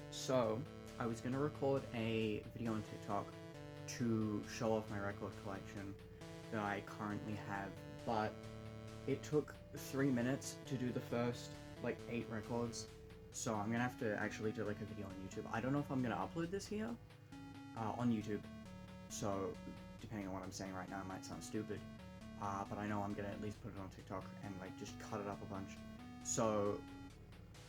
So I was gonna record a video on TikTok to show off my record collection that I currently have, but it took 3 minutes to do the first, like, 8 records, so I'm gonna have to actually do, like, a video on YouTube. I don't know if I'm gonna upload this here, on YouTube, so depending on what I'm saying right now, it might sound stupid, but I know I'm gonna at least put it on TikTok and, like, just cut it up a bunch. So,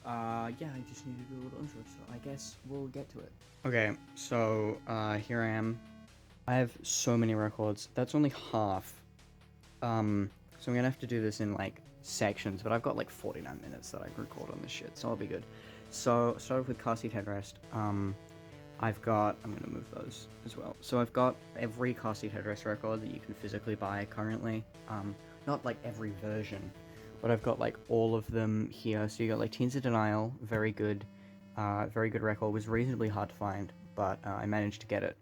yeah, I just need to do a little intro, so I guess we'll get to it. Okay, so, here I am. I have so many records. That's only half. So I'm gonna have to do this in, like, sections, but I've got, like, 49 minutes that I can record on this shit, so I'll be good. So, start off with car seat headrest. I'm gonna move those as well. So I've got every car seat headrest record that you can physically buy currently. Not, like, every version, but I've got, like, all of them here. So you got, like, Teens of Denial, very good record. It was reasonably hard to find, but I managed to get it.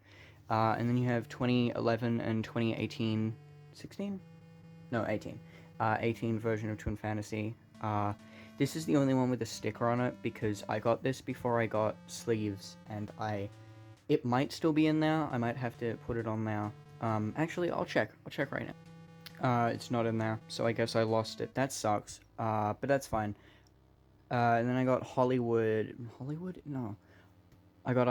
And then you have 2011 and 2018, 16? No, 18. 18 version of Twin Fantasy. This is the only one with a sticker on it, because I got this before I got sleeves, and it might still be in there. I might have to put it on there. Actually, I'll check right now. It's not in there, so I guess I lost it. That sucks, but that's fine. And then I got Hollywood? No. I got,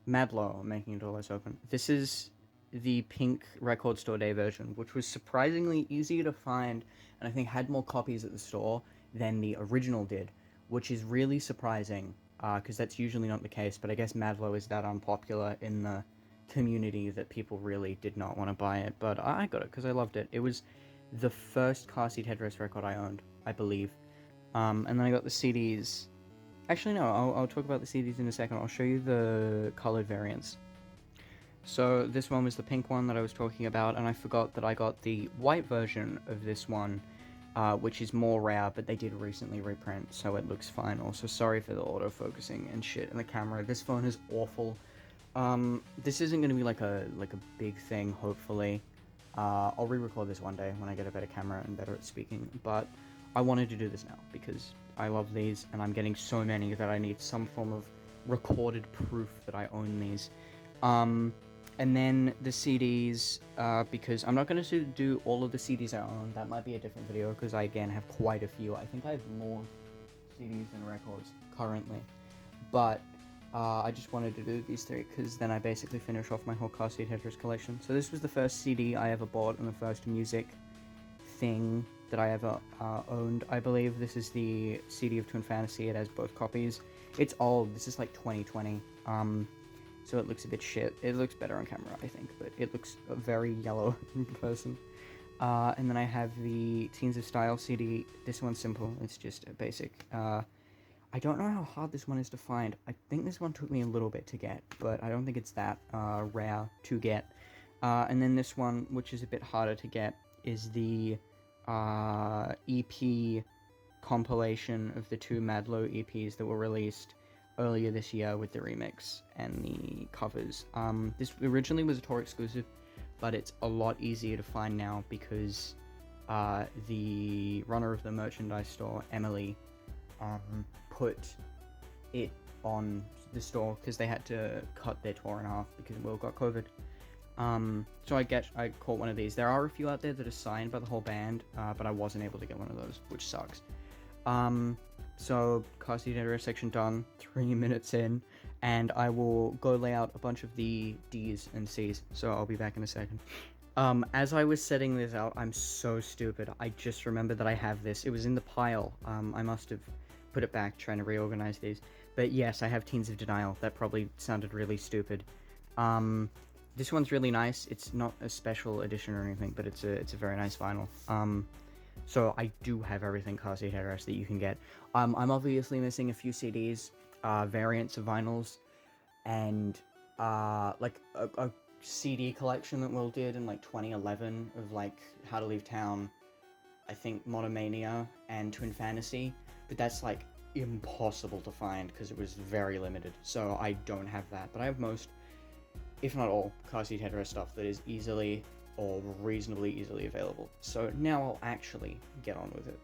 Madlow, Making It All Less Open. This is the pink Record Store Day version, which was surprisingly easy to find, and I think had more copies at the store than the original did, which is really surprising, because that's usually not the case, but I guess Madlow is that unpopular in the community that people really did not want to buy it, but I got it because I loved it. It was the first car seat headrest record I owned, I believe. And then I got the CDs. Actually, no, I'll talk about the CDs in a second. I'll show you the colored variants. So this one was the pink one that I was talking about, and I forgot that I got the white version of this one, which is more rare, but they did recently reprint, so it looks fine. Also, sorry for the autofocusing and shit in the camera. This phone is awful. This isn't going to be like a big thing, hopefully. I'll re-record this one day when I get a better camera and better at speaking, but I wanted to do this now because I love these, and I'm getting so many that I need some form of recorded proof that I own these. And then the CDs, because I'm not going to do all of the CDs I own. That might be a different video, because I, again, have quite a few. I think I have more CDs than records currently, but I just wanted to do these 3, because then I basically finish off my whole car seat headrest collection. So this was the first CD I ever bought, and the first music thing that I ever owned, I believe. This is the CD of Twin Fantasy. It has both copies. It's old. This is like 2020. So it looks a bit shit. It looks better on camera, I think, but it looks very yellow in person. And then I have the Teens of Style CD. This one's simple. It's just a basic. I don't know how hard this one is to find. I think this one took me a little bit to get, but I don't think it's that rare to get. And then this one, which is a bit harder to get, is the EP compilation of the 2 Madlow EPs that were released earlier this year with the remix and the covers. This originally was a Tor exclusive, but it's a lot easier to find now because the runner of the merchandise store, Emily, put it on the store because they had to cut their tour in half because Will got COVID. So I caught one of these. There are a few out there that are signed by the whole band, but I wasn't able to get one of those, which sucks. So car seat headrest section done, 3 minutes in, and I will go lay out a bunch of the D's and C's, so I'll be back in a second. As I was setting this out, I'm so stupid. I just remembered that I have this. It was in the pile. I must have put it back trying to reorganize these. But yes, I have Teens of Denial. That probably sounded really stupid. This one's really nice. It's not a special edition or anything, but it's a very nice vinyl. So I do have everything car seat headrest that you can get. I'm obviously missing a few CDs, variants of vinyls, and like a CD collection that Will did in like 2011 of like How to Leave Town, I think Monomania, and Twin Fantasy, but that's like impossible to find because it was very limited, so I don't have that. But I have most, if not all, car seat headrest stuff that is easily or reasonably easily available. So now I'll actually get on with it.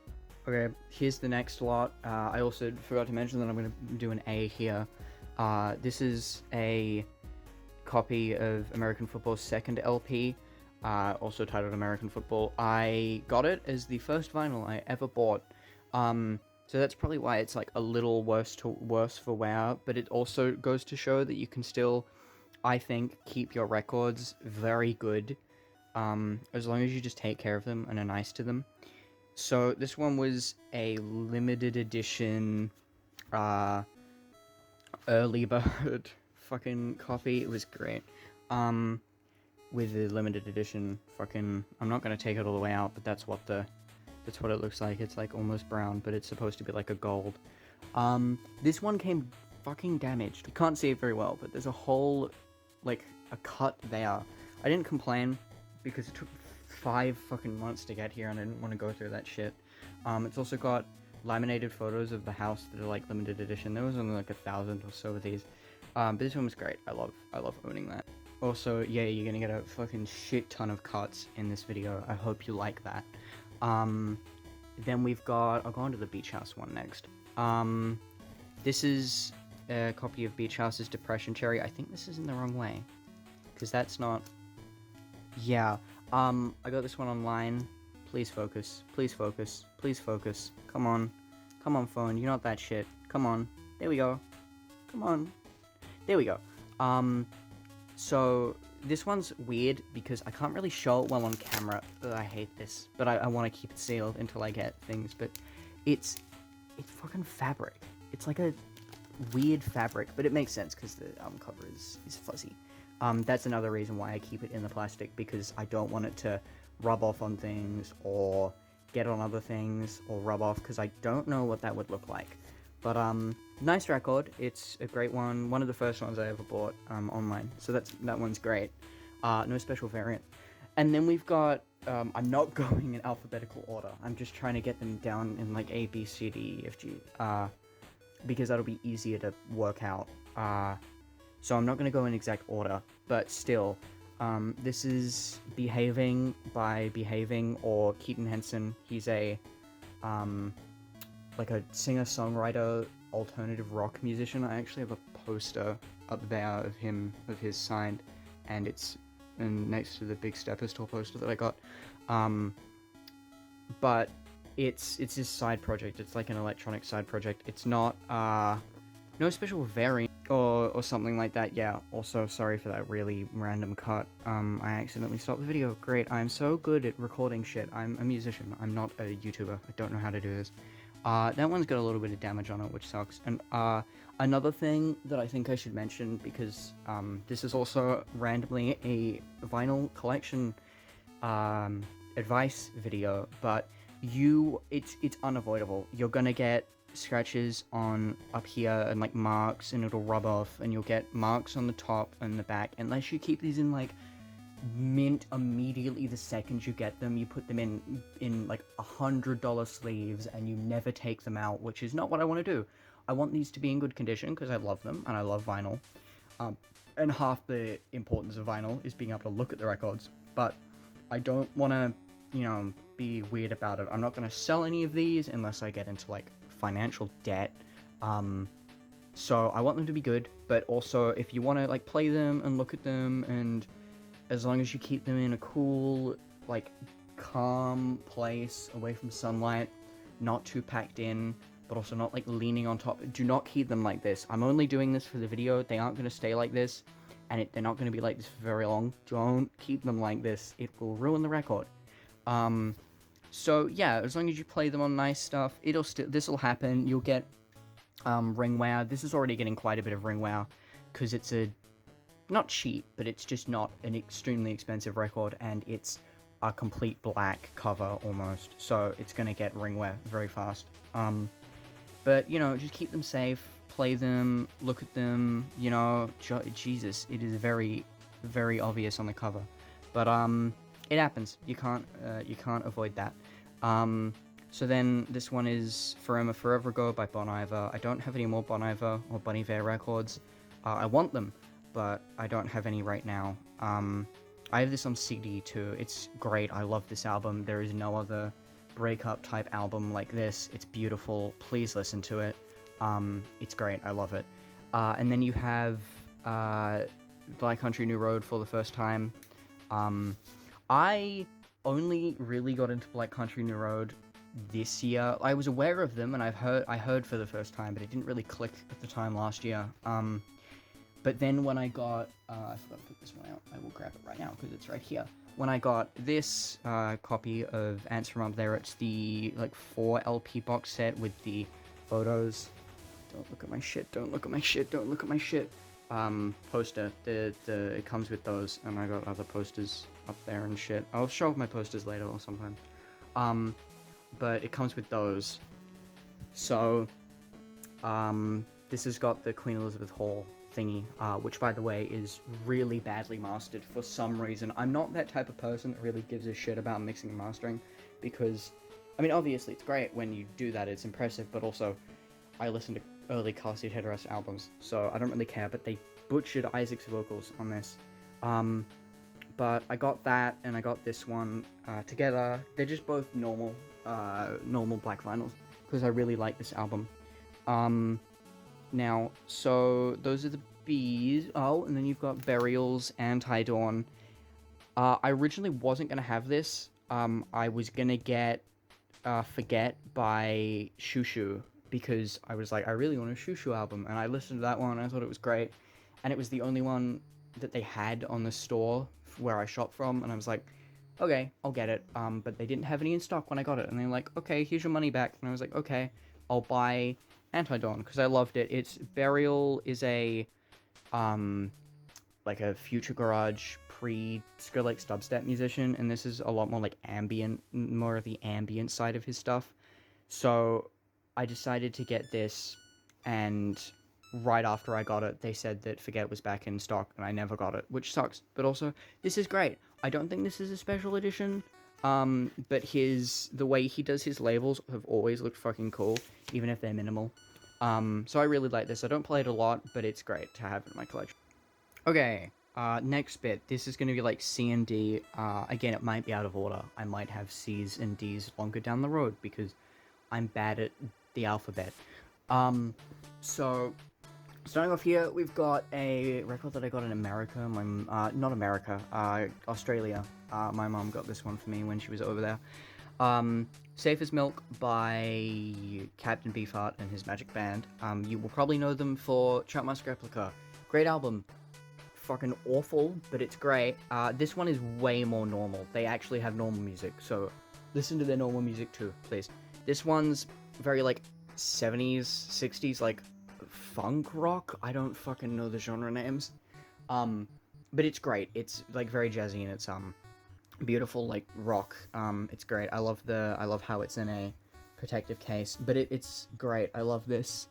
Okay, here's the next lot. I also forgot to mention that I'm going to do an A here. This is a copy of American Football's second LP, also titled American Football. I got it as the first vinyl I ever bought. So that's probably why it's like a little worse for wear, but it also goes to show that you can still, I think, keep your records very good, as long as you just take care of them and are nice to them. So this one was a limited edition, early bird fucking copy. It was great. With the limited edition fucking, I'm not gonna take it all the way out, but that's what it looks like. It's like almost brown, but it's supposed to be like a gold. This one came fucking damaged. You can't see it very well, but there's a hole, like a cut there. I didn't complain because it took 5 fucking months to get here, and I didn't want to go through that shit. It's also got laminated photos of the house that are like limited edition. There was only like 1,000 or so of these. But this one was great. I love owning that. Also, yeah, you're gonna get a fucking shit ton of cuts in this video. I hope you like that. Then we've got, I'll go on to the Beach House one next. This is a copy of Beach House's Depression Cherry. I think this is in the wrong way, because that's not, yeah. I got this one online. Please focus, please focus, please focus. Come on phone, you're not that shit. Come on, there we go. Come on, there we go. So this one's weird because I can't really show it well on camera. Ugh, I hate this, but I want to keep it sealed until I get things. But it's fucking fabric. It's like a weird fabric, but it makes sense because the album cover is fuzzy. That's another reason why I keep it in the plastic, because I don't want it to rub off on things or get on other things or rub off, because I don't know what that would look like. But nice record. It's a great one. One of the first ones I ever bought online. So that one's great. No special variant. And then we've got, I'm not going in alphabetical order. I'm just trying to get them down in like A, B, C, D, E, F, G. Because that'll be easier to work out. So I'm not going to go in exact order. But still, this is Behaving by Behaving, or Keaton Henson. He's a like a singer-songwriter, alternative rock musician. I actually have a poster up there of his signed, and it's next to the Big Stepper Store poster that I got. But it's his side project. It's like an electronic side project. It's not no special variant or something like that. Yeah, also sorry for that really random cut. I accidentally stopped the video. Great, I'm so good at recording shit. I'm a musician. I'm not a YouTuber. I don't know how to do this. That one's got a little bit of damage on it, which sucks. And another thing that I think I should mention, because this is also randomly a vinyl collection advice video, but it's unavoidable. You're gonna get scratches on up here and like marks, and it'll rub off, and you'll get marks on the top and the back, unless you keep these in like mint immediately the second you get them. You put them in like $100 sleeves and you never take them out, which is not what I want to do. I want these to be in good condition because I love them and I love vinyl. And half the importance of vinyl is being able to look at the records, but I don't want to, be weird about it. I'm not going to sell any of these unless I get into like financial debt. So I want them to be good, but also if you want to like play them and look at them, and as long as you keep them in a cool, like, calm place, away from sunlight, not too packed in, but also not, like, leaning on top. Do not keep them like this. I'm only doing this for the video. They aren't going to stay like this, and they're not going to be like this for very long. Don't keep them like this. It will ruin the record. So, yeah, as long as you play them on nice stuff, this will happen. You'll get, ring wear. This is already getting quite a bit of ring wear, because it's not cheap, but it's just not an extremely expensive record, and it's a complete black cover almost, so it's gonna get ring wear very fast. But just keep them safe, play them, look at them. Jesus, it is very, very obvious on the cover, but it happens. You can't avoid that. So then this one is Forever Ago by Bon Iver. I don't have any more Bon Iver or Bon Iver records. I want them, but I don't have any right now. I have this on CD too. It's great. I love this album. There is no other breakup type album like this. It's beautiful. Please listen to it. It's great. I love it. And then you have Black Country New Road for the first time. I only really got into Black Country New Road this year. I was aware of them, and I heard for the first time, but it didn't really click at the time last year. But then when I got, I forgot to put this one out. I will grab it right now because it's right here. When I got this copy of Ants from Up There, it's the like 4 LP box set with the photos. Don't look at my shit. Don't look at my shit. Don't look at my shit. Poster. It comes with those, and I got other posters up there and shit. I'll show off my posters later or sometime. But it comes with those. So, this has got the Queen Elizabeth Hall thingy, which by the way is really badly mastered for some reason. I'm not that type of person that really gives a shit about mixing and mastering, because, I mean, obviously it's great when you do that, it's impressive, but also, I listen to early Car Seat Headrest albums, so I don't really care, but they butchered Isaac's vocals on this. But I got that, and I got this one together. They're just both normal black vinyls, because I really like this album. Now, so those are the Bees. Oh, and then you've got Burial's Anti-Dawn. I originally wasn't going to have this. I was going to get Forget by Shushu, because I was like, I really want a Shushu album, and I listened to that one, and I thought it was great, and it was the only one that they had on the store where I shop from, and I was like, okay, I'll get it, but they didn't have any in stock when I got it, and they were like, okay, here's your money back, and I was like, okay, I'll buy Anti-Dawn, because I loved it. It's Burial is a, like a Future Garage pre-Skrillex dubstep musician, and this is a lot more like ambient, more of the ambient side of his stuff, so I decided to get this, and right after I got it, they said that Forget was back in stock, and I never got it, which sucks. But also, this is great. I don't think this is a special edition, but the way he does his labels have always looked fucking cool, even if they're minimal. So I really like this. I don't play it a lot, but it's great to have in my collection. Okay, next bit. This is going to be like C and D. Again, it might be out of order. I might have C's and D's longer down the road, because I'm bad at the alphabet. So, starting off here, we've got a record that I got in America. Not America, Australia. My mom got this one for me when she was over there. Safe as Milk by Captain Beefheart and his Magic Band. You will probably know them for Chuckmask Replica. Great album. Fucking awful, but it's great. This one is way more normal. They actually have normal music, so listen to their normal music too, please. This one's very, like, 70s, 60s, like, funk rock? I don't fucking know the genre names. But it's great. It's, like, very jazzy, and it's, beautiful, like, rock. It's great. I love how it's in a protective case, but it's great. I love this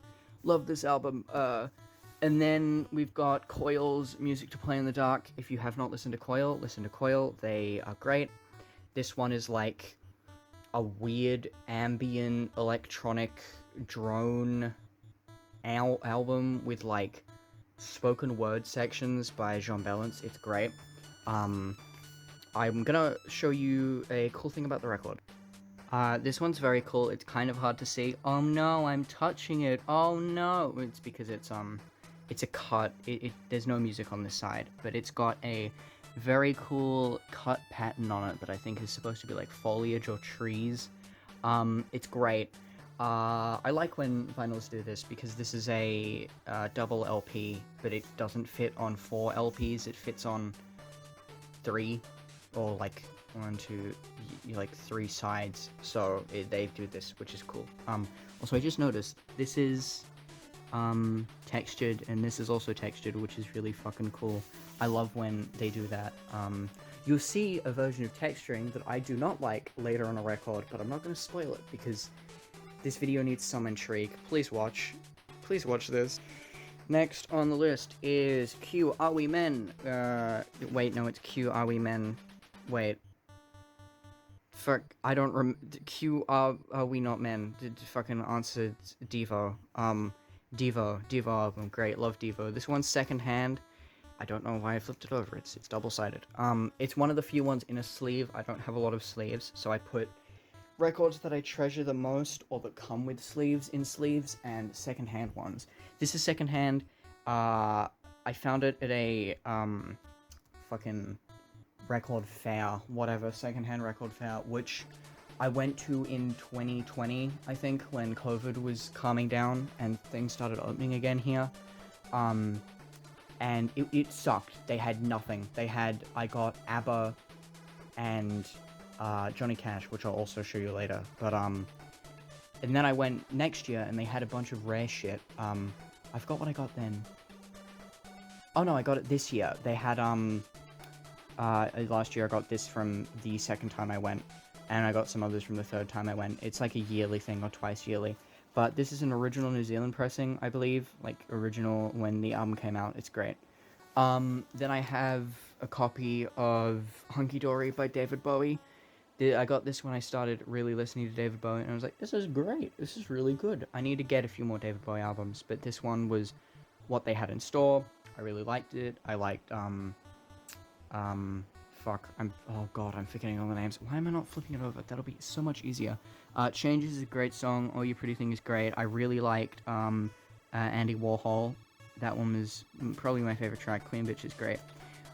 album. And then we've got Coil's Music to Play in the Dark. If you have not listened to Coil, listen to Coil. They are great. This one is, like, a weird ambient electronic drone album with like spoken word sections by Jean Balance. It's great. I'm gonna show you a cool thing about the record. This one's very cool. It's kind of hard to see. Oh no, I'm touching it. Oh no, it's because it's a cut. There's no music on this side, but it's got a very cool cut pattern on it that I think is supposed to be like foliage or trees. It's great. I like when vinyls do this, because this is a double LP, but it doesn't fit on 4 LPs, it fits on 3, or like 1, 2, like 3 sides, so they do this, which is cool. Also I just noticed, this is textured, and this is also textured, which is really fucking cool. I love when they do that. You'll see a version of texturing that I do not like later on a record, but I'm not going to spoil it, because this video needs some intrigue. Please watch. Please watch this. Next on the list is Q Are We Men? Wait, no, it's Q Are We Men? Wait. Fuck, I don't Q Are We Not Men? Did fucking answer Devo. Devo album, great, love Devo. This one's secondhand. I don't know why I flipped it over, it's double-sided. It's one of the few ones in a sleeve. I don't have a lot of sleeves, so I put records that I treasure the most, or that come with sleeves in sleeves, and secondhand ones. This is secondhand. I found it at a fucking record fair, whatever, secondhand record fair, which I went to in 2020, I think, when COVID was calming down and things started opening again here. And it sucked. They had nothing. I got ABBA and Johnny Cash, which I'll also show you later. But, and then I went next year and they had a bunch of rare shit. I forgot what I got then. Oh no, I got it this year. They had, last year I got this from the second time I went, and I got some others from the third time I went. It's like a yearly thing, or twice yearly. But this is an original New Zealand pressing, I believe. Like, original when the album came out. It's great. Then I have a copy of Hunky Dory by David Bowie. I got this when I started really listening to David Bowie, and I was like, this is great. This is really good. I need to get a few more David Bowie albums, but this one was what they had in store. I really liked it. I liked, oh god, I'm forgetting all the names. Why am I not flipping it over? That'll be so much easier. Changes is a great song. All You Pretty Thing is great. I really liked, Andy Warhol. That one was probably my favorite track. Queen Bitch is great.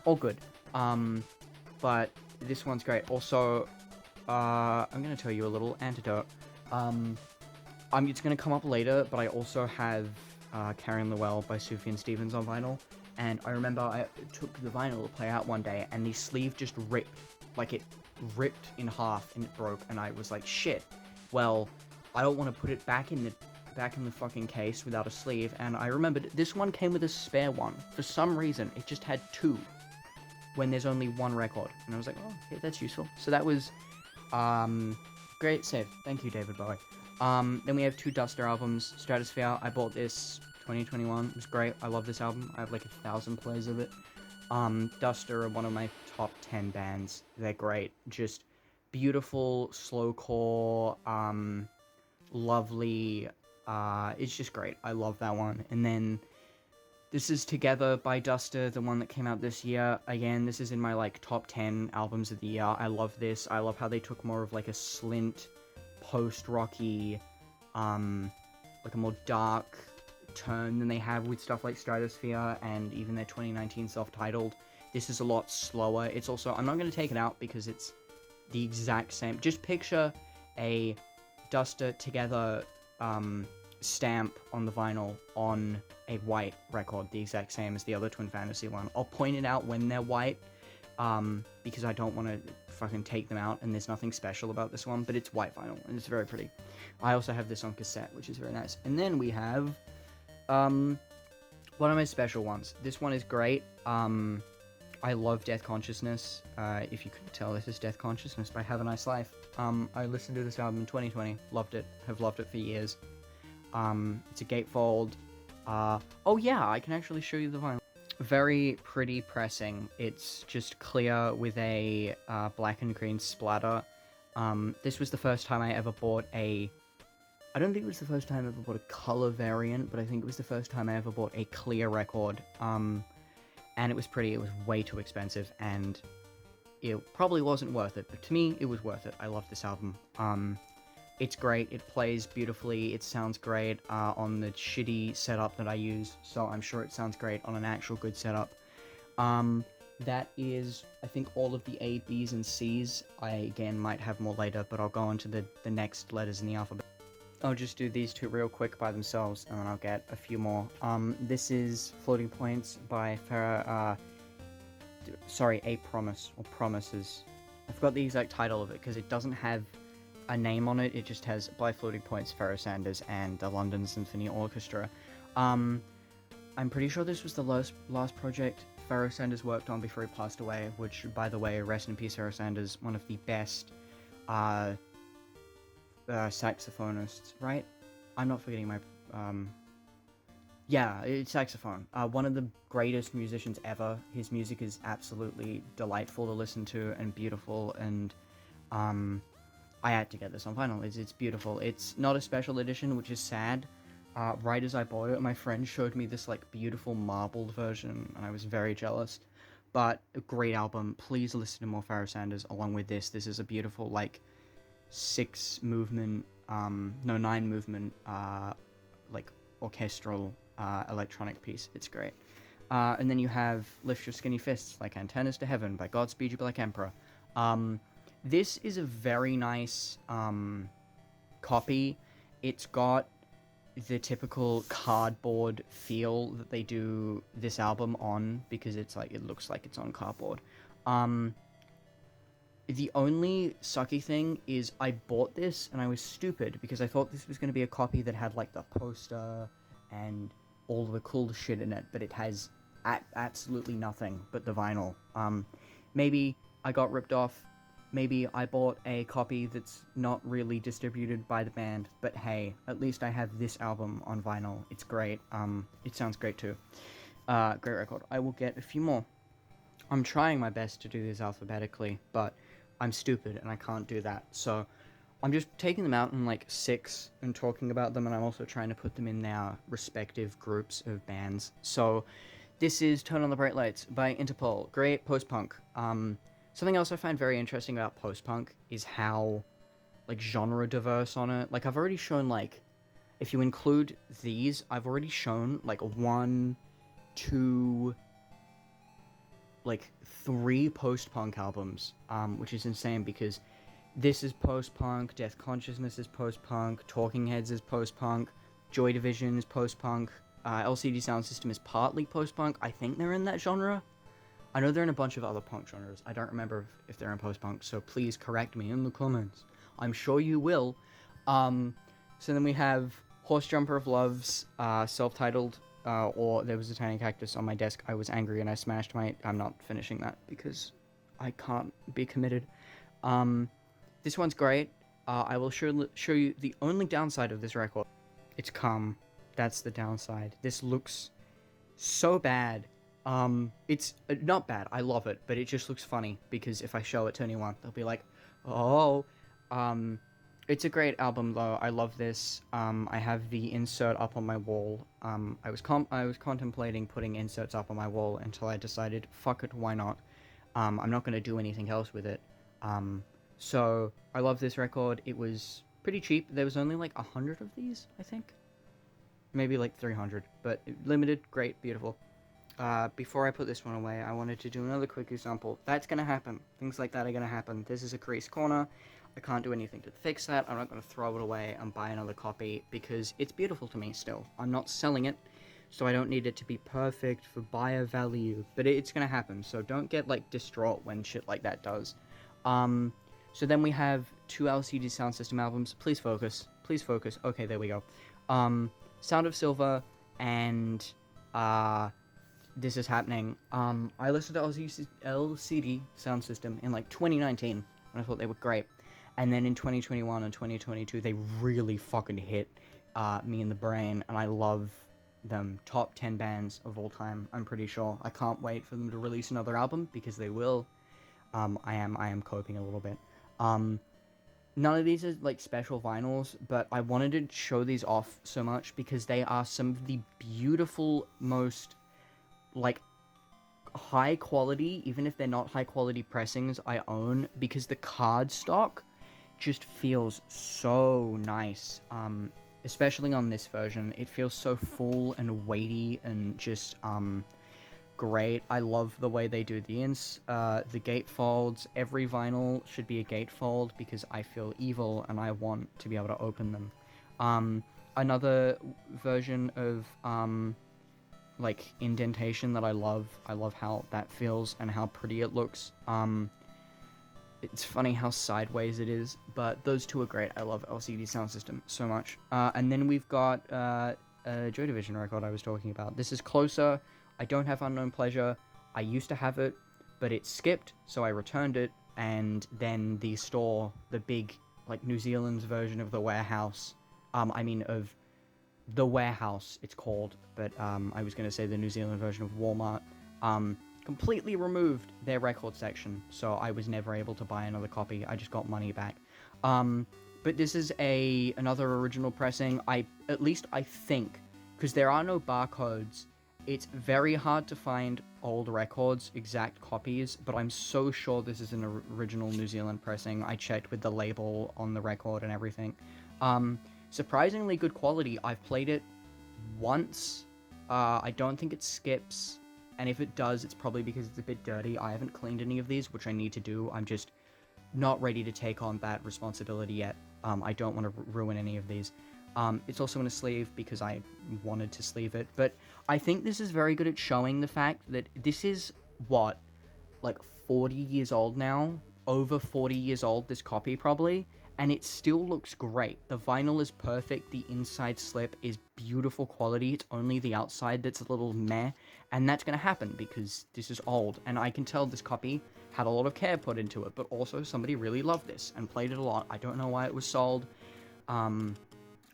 All good. But this one's great. Also, I'm gonna tell you a little antidote. It's gonna come up later, but I also have, Karen Lowell by Sufjan Stevens on vinyl. And I remember I took the vinyl to play out one day, and the sleeve just ripped. Like, it ripped in half, and it broke, and I was like, shit. Well, I don't want to put it back in the fucking case without a sleeve, and I remembered this one came with a spare one. For some reason, it just had two, when there's only one record. And I was like, oh, okay, that's useful. So that was, great save. Thank you, David Bowie. Then we have two Duster albums. Stratosphere, I bought this 2021. It was great. I love this album. I have like 1,000 plays of it. Duster are one of my top 10 bands. They're great. Just beautiful, slowcore, lovely. It's just great. I love that one. And then this is Together by Duster, the one that came out this year. Again, this is in my like top 10 albums of the year. I love this. I love how they took more of like a slint, post-rocky, like a more dark turn than they have with stuff like Stratosphere and even their 2019 self-titled. This is a lot slower. It's also, I'm not going to take it out because it's the exact same. Just picture a Duster Together stamp on the vinyl on a white record, the exact same as the other Twin Fantasy one. I'll point it out when they're white, because I don't want to fucking take them out, and there's nothing special about this one, but it's white vinyl, and it's very pretty. I also have this on cassette, which is very nice. And then we have, one of my special ones. This one is great. I love Death Consciousness. If you couldn't tell, this is Death Consciousness by Have a Nice Life. I listened to this album in 2020, loved it, have loved it for years. It's a gatefold. Oh yeah, I can actually show you the vinyl. Very pretty pressing. It's just clear with a black and green splatter. This was the first time I ever bought a... I don't think it was the first time I ever bought a color variant, but I think it was the first time I ever bought a clear record. And it was pretty. It was way too expensive, and it probably wasn't worth it. But to me, it was worth it. I love this album. It's great. It plays beautifully. It sounds great on the shitty setup that I use, so I'm sure it sounds great on an actual good setup. That is, I think, all of the A, Bs, and Cs. I, again, might have more later, but I'll go on to the next letters in the alphabet. I'll just do these two real quick by themselves, and then I'll get a few more. This is Floating Points by A Promise, or Promises. I forgot the exact title of it, because it doesn't have a name on it. It just has by Floating Points, Pharoah Sanders, and the London Symphony Orchestra. I'm pretty sure this was the last project Pharoah Sanders worked on before he passed away, which, by the way, rest in peace, Pharoah Sanders, one of the best saxophonists, right? I'm not forgetting my... Yeah, it's saxophone. One of the greatest musicians ever. His music is absolutely delightful to listen to and beautiful, and I had to get this on vinyl. It's beautiful. It's not a special edition, which is sad. Right as I bought it, my friend showed me this like beautiful marbled version, and I was very jealous. But a great album. Please listen to more Pharoah Sanders along with this. This is a beautiful, like, nine movement, like orchestral electronic piece. It's great. And then you have Lift Your Skinny Fists, like Antennas to Heaven by Godspeed You Black Emperor. This is a very nice copy. It's got the typical cardboard feel that they do this album on, because it's like, it looks like it's on cardboard. The only sucky thing is I bought this and I was stupid because I thought this was going to be a copy that had like the poster and all the cool shit in it, but it has absolutely nothing but the vinyl. Maybe I got ripped off. Maybe I bought a copy that's not really distributed by the band, but hey, at least I have this album on vinyl. It's great. It sounds great too. Great record. I will get a few more. I'm trying my best to do this alphabetically, but I'm stupid and I can't do that. So I'm just taking them out in like 6 and talking about them, and I'm also trying to put them in their respective groups of bands. So this is Turn on the Bright Lights by Interpol. Great post-punk. Something else I find very interesting about post-punk is how, like, genre diverse on it. Like, I've already shown, like, if you include these, I've already shown, like, 1, 2, like, 3 post-punk albums, which is insane because this is post-punk, Death Consciousness is post-punk, Talking Heads is post-punk, Joy Division is post-punk, LCD Sound System is partly post-punk. I think they're in that genre. I know they're in a bunch of other punk genres. I don't remember if they're in post-punk, so please correct me in the comments. I'm sure you will. So then we have Horse Jumper of Love's self-titled, or There Was a Tiny Cactus on My Desk. I was angry and I smashed my... I'm not finishing that because I can't be committed. This one's great. I will show you the only downside of this record. It's calm. That's the downside. This looks so bad. It's not bad. I love it, but it just looks funny because if I show it to anyone, they'll be like, "Oh." It's a great album though. I love this. I have the insert up on my wall. I was contemplating putting inserts up on my wall until I decided, fuck it, why not? I'm not gonna do anything else with it. So I love this record. It was pretty cheap. There was only like 100 of these, I think. Maybe like 300, but limited, great, beautiful. Before I put this one away, I wanted to do another quick example. That's gonna happen. Things like that are gonna happen. This is a creased corner. I can't do anything to fix that. I'm not gonna throw it away and buy another copy because it's beautiful to me still. I'm not selling it, so I don't need it to be perfect for buyer value, but it's gonna happen, so don't get like distraught when shit like that does. So then we have 2 LCD Sound System albums. Please focus. Please focus. Okay, there we go. Sound of Silver and This Is Happening. I listened to LCD Sound System in like 2019 and I thought they were great. And then in 2021 and 2022 they really fucking hit me in the brain, and I love them. Top 10 bands of all time, I'm pretty sure. I can't wait for them to release another album because they will. I am coping a little bit. None of these are like special vinyls, but I wanted to show these off so much because they are some of the beautiful, most like high quality, even if they're not high quality pressings, I own, because the card stock just feels so nice. Especially on this version, it feels so full and weighty and just great. I love the way they do the gatefolds. Every vinyl should be a gatefold because I feel evil and I want to be able to open them. Another version of like indentation that I love how that feels and how pretty it looks. It's funny how sideways it is, but those two are great. I love LCD Sound System so much. And then we've got a Joy Division record I was talking about. This is Closer. I don't have Unknown Pleasure. I used to have it, but it skipped, so I returned it, and then the store, the big, like, New Zealand's version of The Warehouse, of The Warehouse, it's called, but I was going to say the New Zealand version of Walmart, completely removed their record section, so I was never able to buy another copy. I just got money back. But this is another original pressing. I think, because there are no barcodes, It's very hard to find old records, exact copies, but I'm so sure this is an original New Zealand pressing. I checked with the label on the record and everything. Surprisingly good quality. I've played it once. I don't think it skips, and if it does, it's probably because it's a bit dirty. I haven't cleaned any of these, which I need to do. I'm just not ready to take on that responsibility yet. I don't want to ruin any of these. It's also in a sleeve because I wanted to sleeve it, but I think this is very good at showing the fact that this is, what, like 40 years old now? Over 40 years old, this copy probably, and it still looks great. The vinyl is perfect, the inside slip is beautiful quality, it's only the outside that's a little meh, and that's gonna happen because this is old, and I can tell this copy had a lot of care put into it, but also somebody really loved this and played it a lot. I don't know why it was sold.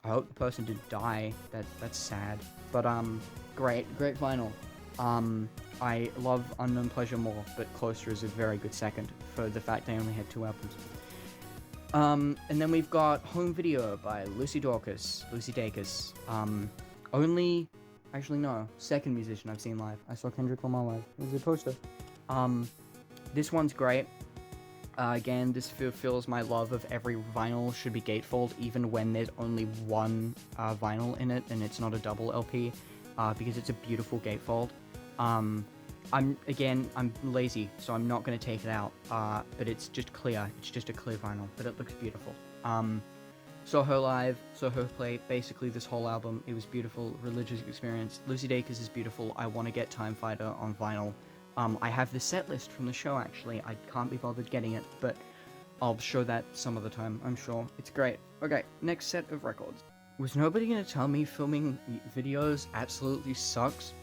I hope the person didn't die. That's sad. But great vinyl. I love Unknown Pleasure more, but Closer is a very good second for the fact they only had 2 albums. And then we've got Home Video by Lucy Dacus. Actually no, second musician I've seen live. I saw Kendrick Lamar live. It was a poster. This one's great. Again, this feels my love of every vinyl should be gatefold, even when there's only one vinyl in it and it's not a double LP, because it's a beautiful gatefold. I'm lazy, so I'm not going to take it out, but it's just clear. It's just a clear vinyl, but it looks beautiful. Saw her live, saw her play basically this whole album. It was beautiful, religious experience. Lucy Dacus is beautiful. I want to get Time Fighter on vinyl. I have the set list from the show, actually. I can't be bothered getting it, but I'll show that some other time, I'm sure. It's great. Okay, next set of records. Was nobody gonna tell me filming videos absolutely sucks?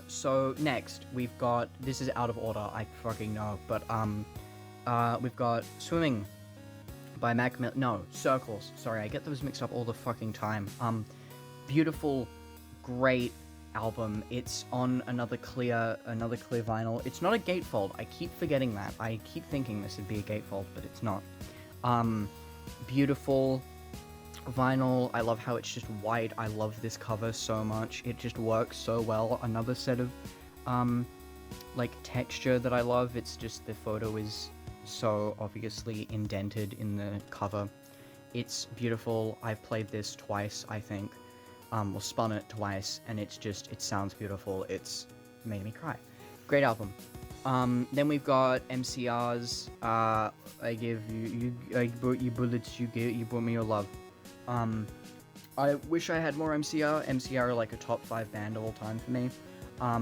So next, we've got... This is out of order, I fucking know, but, we've got Swimming by Mac Miller... No, Circles. Sorry, I get those mixed up all the fucking time. Beautiful, great album. It's on another clear vinyl. It's not a gatefold. I keep forgetting that. I keep thinking this would be a gatefold, but it's not. Beautiful vinyl. I love how it's just white. I love this cover so much. It just works so well. Another set of like texture that I love. It's just the photo is so obviously indented in the cover. It's beautiful. I've played this twice, I think. Spun it twice, and it sounds beautiful. It's made me cry. Great album. Then we've got MCR's, I give I brought you bullets, you brought me your love. I wish I had more MCR. MCR are like a top 5 band of all time for me. I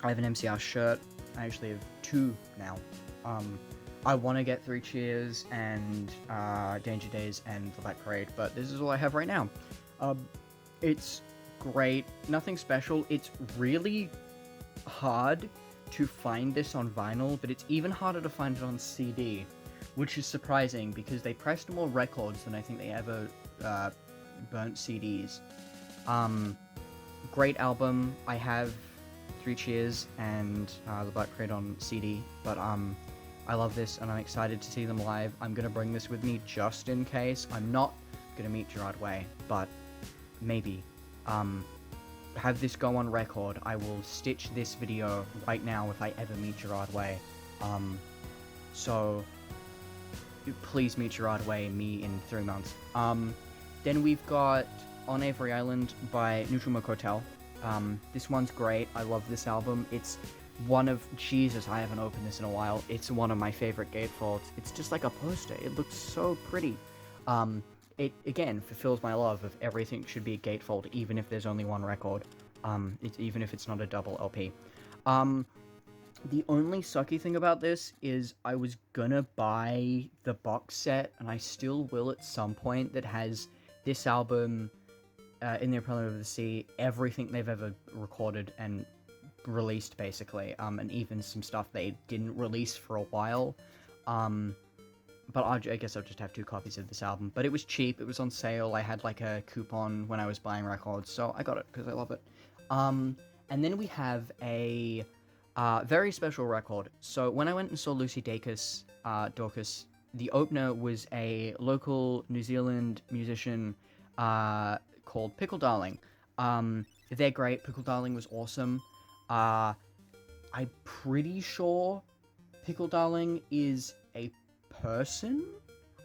have an MCR shirt. I actually have 2 now. I want to get 3 Cheers and, Danger Days and The Black Parade, but this is all I have right now. It's great, nothing special. It's really hard to find this on vinyl, but it's even harder to find it on CD, which is surprising because they pressed more records than I think they ever burnt CDs. Great album. I have 3 Cheers and The Black Parade on CD, but I love this and I'm excited to see them live. I'm gonna bring this with me just in case. I'm not gonna meet Gerard Way, but maybe. Have this go on record. I will stitch this video right now if I ever meet Gerard Way. So please meet Gerard Way and me in 3 months. Then we've got On Avery Island by Neutral Milk Hotel. This one's great. I love this album. It's one of... Jesus, I haven't opened this in a while. It's one of my favorite gatefolds. It's just like a poster. It looks so pretty. It, again, fulfills my love of everything should be a gatefold, even if there's only one record. Even if it's not a double LP. The only sucky thing about this is I was gonna buy the box set, and I still will at some point, that has this album, In the Apollo of the Sea, everything they've ever recorded and released, basically, and even some stuff they didn't release for a while. But I guess I'll just have 2 copies of this album. But it was cheap, it was on sale, I had like a coupon when I was buying records, so I got it because I love it. And then we have a very special record. So when I went and saw Lucy Dacus, Dorcas, the opener was a local New Zealand musician called Pickle Darling. They're great. Pickle Darling was awesome. I'm pretty sure Pickle Darling is a person.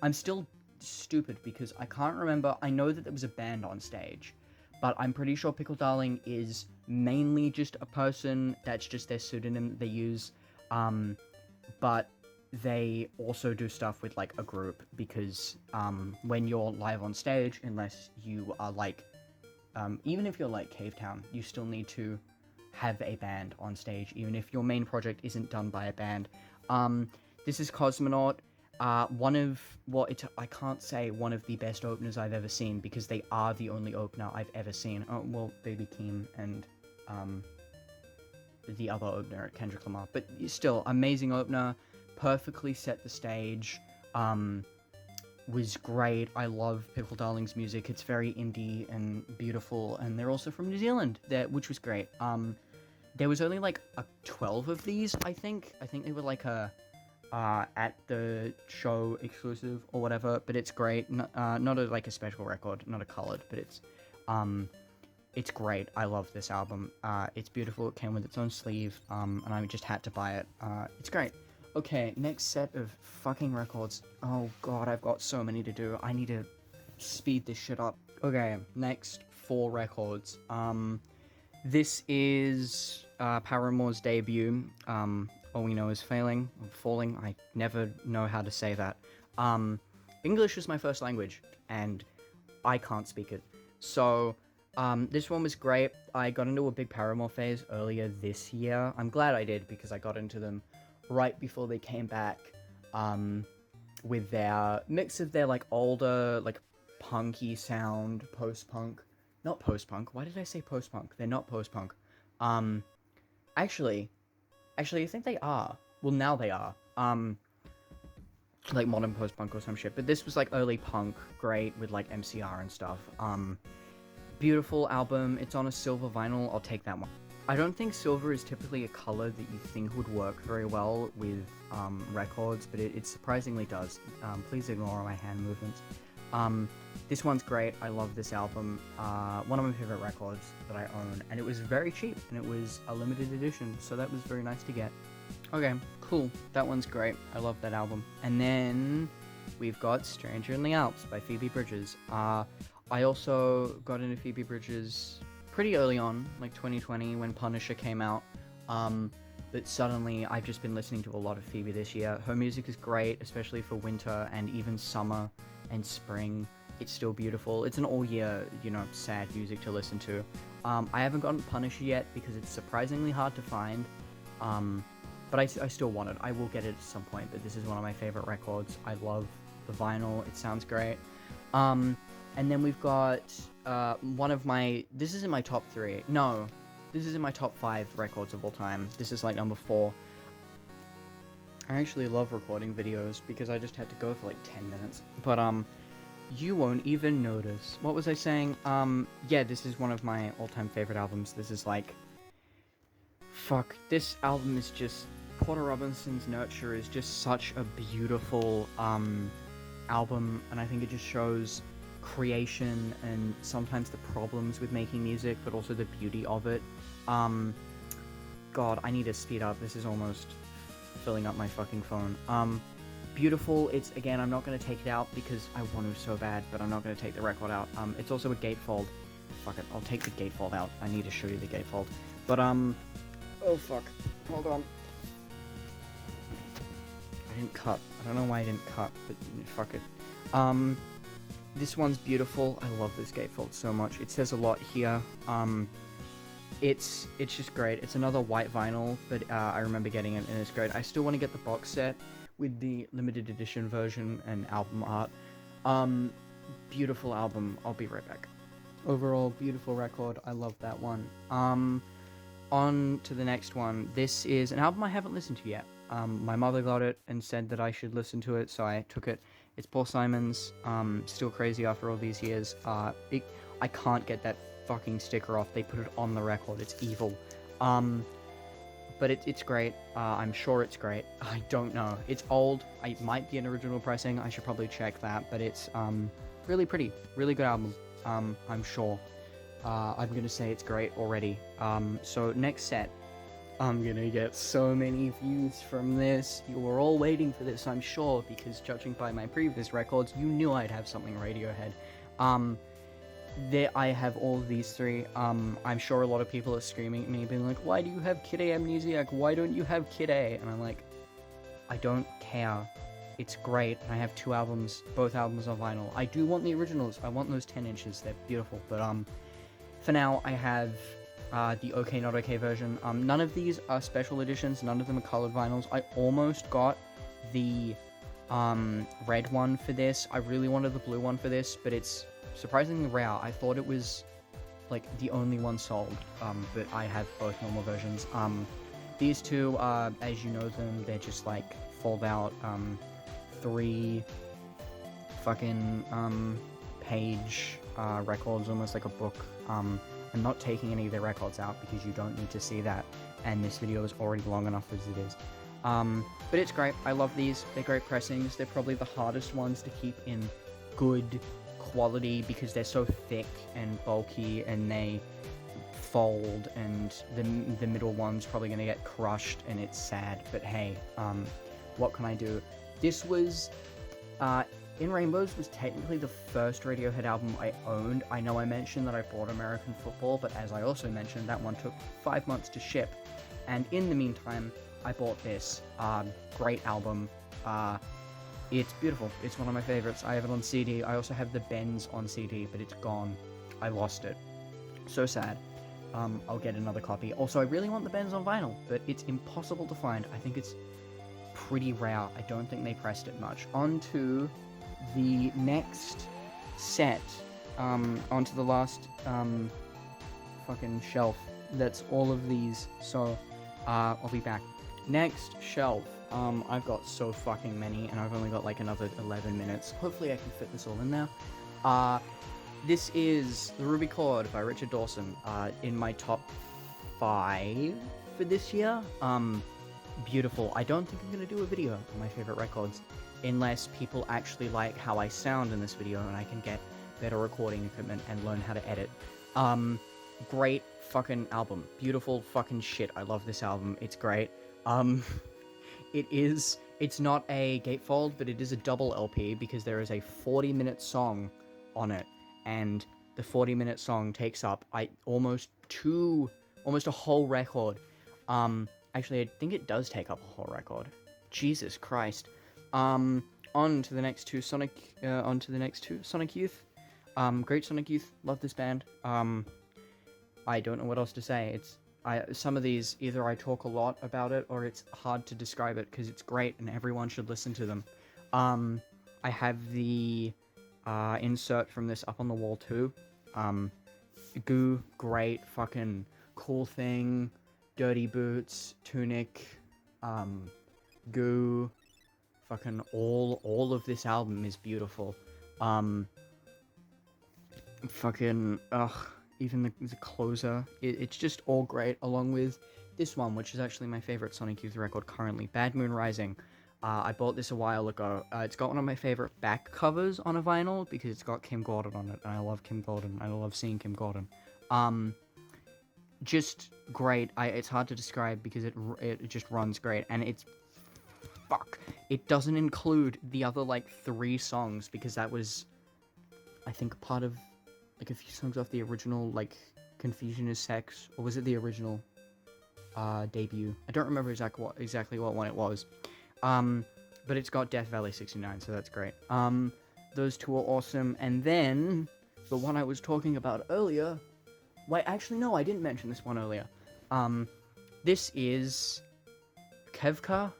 I'm still stupid because I can't remember. I know that there was a band on stage, but I'm pretty sure Pickle Darling is mainly just a person. That's just their pseudonym that they use. But they also do stuff with like a group because when you're live on stage, unless you are like, even if you're like Cave Town, you still need to have a band on stage, even if your main project isn't done by a band. This is Cosmonaut. I can't say one of the best openers I've ever seen because they are the only opener I've ever seen. Oh, well, Baby Keem and the other opener at Kendrick Lamar, but still, amazing opener, perfectly set the stage, was great. I love Pickle Darling's music. It's very indie and beautiful, and they're also from New Zealand, which was great. There was only like 12 of these, I think. I think they were like a at the show exclusive or whatever, but it's great. Not like a special record, not a colored, but it's great. I love this album. It's beautiful. It came with its own sleeve, and I just had to buy it. It's great. Okay, next set of fucking records. Oh god, I've got so many to do. I need to speed this shit up. Okay, next 4 records. This is Paramore's debut. All We Know Is Falling. I never know how to say that. English is my first language, and I can't speak it. So, this one was great. I got into a big Paramore phase earlier this year. I'm glad I did, because I got into them right before they came back, with their mix of their, like, older, like, punky sound, post-punk. Not post-punk. Why did I say post-punk? They're not post-punk. Actually, I think they are. Well, now they are. Like, modern post-punk or some shit. But this was, like, early punk, great, with, like, MCR and stuff. Beautiful album. It's on a silver vinyl. I'll take that one. I don't think silver is typically a color that you think would work very well with records, but it surprisingly does. Please ignore my hand movements. This one's great. I love this album. One of my favorite records that I own, and it was very cheap, and it was a limited edition, so that was very nice to get. Okay, cool. That one's great. I love that album. And then we've got Stranger in the Alps by Phoebe Bridgers. I also got into Phoebe Bridgers pretty early on, like 2020, when Punisher came out. But suddenly I've just been listening to a lot of Phoebe this year. Her music is great, especially for winter and even summer and spring. It's still beautiful. It's an all-year, sad music to listen to. I haven't gotten Punisher yet because it's surprisingly hard to find. But I still want it. I will get it at some point, but this is one of my favorite records. I love the vinyl. It sounds great. And then we've got this is in my top 3. No, this is in my top 5 records of all time. This is like number 4. I actually love recording videos because I just had to go for like 10 minutes. But you won't even notice. What was I saying? Yeah, this is one of my all-time favorite albums. This is like, fuck, this album is just, Porter Robinson's Nurture is just such a beautiful album, and I think it just shows creation and sometimes the problems with making music, but also the beauty of it. God, I need to speed up. This is almost filling up my fucking phone. Beautiful. It's, again, I'm not going to take it out because I want to so bad, but I'm not going to take the record out. It's also a gatefold. Fuck it, I'll take the gatefold out. I need to show you the gatefold. But, oh fuck. Hold on. I didn't cut. I don't know why I didn't cut, but fuck it. This one's beautiful. I love this gatefold so much. It says a lot here. It's just great. It's another white vinyl, but I remember getting it, and it's great. I still want to get the box set with the limited edition version and album art. Beautiful album. I'll be right back. Overall, beautiful record. I love that one. On to the next one. This is an album I haven't listened to yet. My mother got it and said that I should listen to it, so I took it. It's Paul Simon's, Still Crazy After All These Years. I can't get that fucking sticker off. They put it on the record. It's evil. But it's great. I'm sure it's great. I don't know. It's old. It might be an original pressing. I should probably check that. But it's really pretty. Really good album. I'm sure. I'm gonna say it's great already. So next set, I'm gonna get so many views from this. You were all waiting for this, I'm sure, because judging by my previous records, you knew I'd have something Radiohead. There I have all of these three. I'm sure a lot of people are screaming at me, being like, why do you have Kid A Amnesiac? Why don't you have Kid A? And I'm like, I don't care. It's great. I have two albums, both albums on vinyl. I do want the originals. I want those 10 inches. They're beautiful. But for now, I have the OK Not OK version. None of these are special editions. None of them are colored vinyls. I almost got the red one for this. I really wanted the blue one for this, but it's surprisingly rare. I thought it was like the only one sold, but I have both normal versions. These two, as you know them, they're just like fold out 3 fucking page records, almost like a book. I'm not taking any of their records out because you don't need to see that, and this video is already long enough as it is. But it's great. I love these. They're great pressings. They're probably the hardest ones to keep in good quality because they're so thick and bulky, and they fold, and the middle one's probably gonna get crushed, and it's sad. But hey, what can I do? This was In Rainbows was technically the first Radiohead album I owned. I know I mentioned that I bought American Football, but as I also mentioned, that one took 5 months to ship. And in the meantime, I bought this. Great album. It's beautiful. It's one of my favorites. I have it on CD. I also have the Bends on CD, but it's gone. I lost it. So sad. I'll get another copy. Also, I really want the Bends on vinyl, but it's impossible to find. I think it's pretty rare. I don't think they pressed it much. On to the next set. Onto the last fucking shelf. That's all of these. So, I'll be back. Next shelf. I've got so fucking many, and I've only got like another 11 minutes. Hopefully I can fit this all in there. This is The Ruby Chord by Richard Dawson, in my top 5 for this year. Beautiful. I don't think I'm going to do a video on my favorite records, unless people actually like how I sound in this video, and I can get better recording equipment and learn how to edit. Great fucking album. Beautiful fucking shit. I love this album. It's great. It's not a gatefold, but it is a double LP, because there is a 40-minute song on it, and the 40-minute song takes up almost a whole record. Actually, I think it does take up a whole record. Jesus Christ. On to the next two Sonic Youth. Great Sonic Youth. Love this band. I don't know what else to say. Some of these, either I talk a lot about it, or it's hard to describe it, because it's great and everyone should listen to them. I have the insert from this up on the wall too. Goo, great, fucking Cool Thing, Dirty Boots, Tunic, Goo, fucking all of this album is beautiful. Even the closer, it's just all great, along with this one, which is actually my favorite Sonic Youth record currently, Bad Moon Rising. I bought this a while ago. It's got one of my favorite back covers on a vinyl, because it's got Kim Gordon on it, and I love Kim Gordon. I love seeing Kim Gordon. Just great. It's hard to describe, because it just runs great, and it doesn't include the other, 3 songs, because that was, I think, part of, a few songs off the original, Confusion is Sex, or was it the original debut? I don't remember exactly what one it was. But it's got Death Valley 69, so that's great. Those two are awesome. And then, the one I was talking about earlier... Wait, actually, no, I didn't mention this one earlier. This is... Kevka?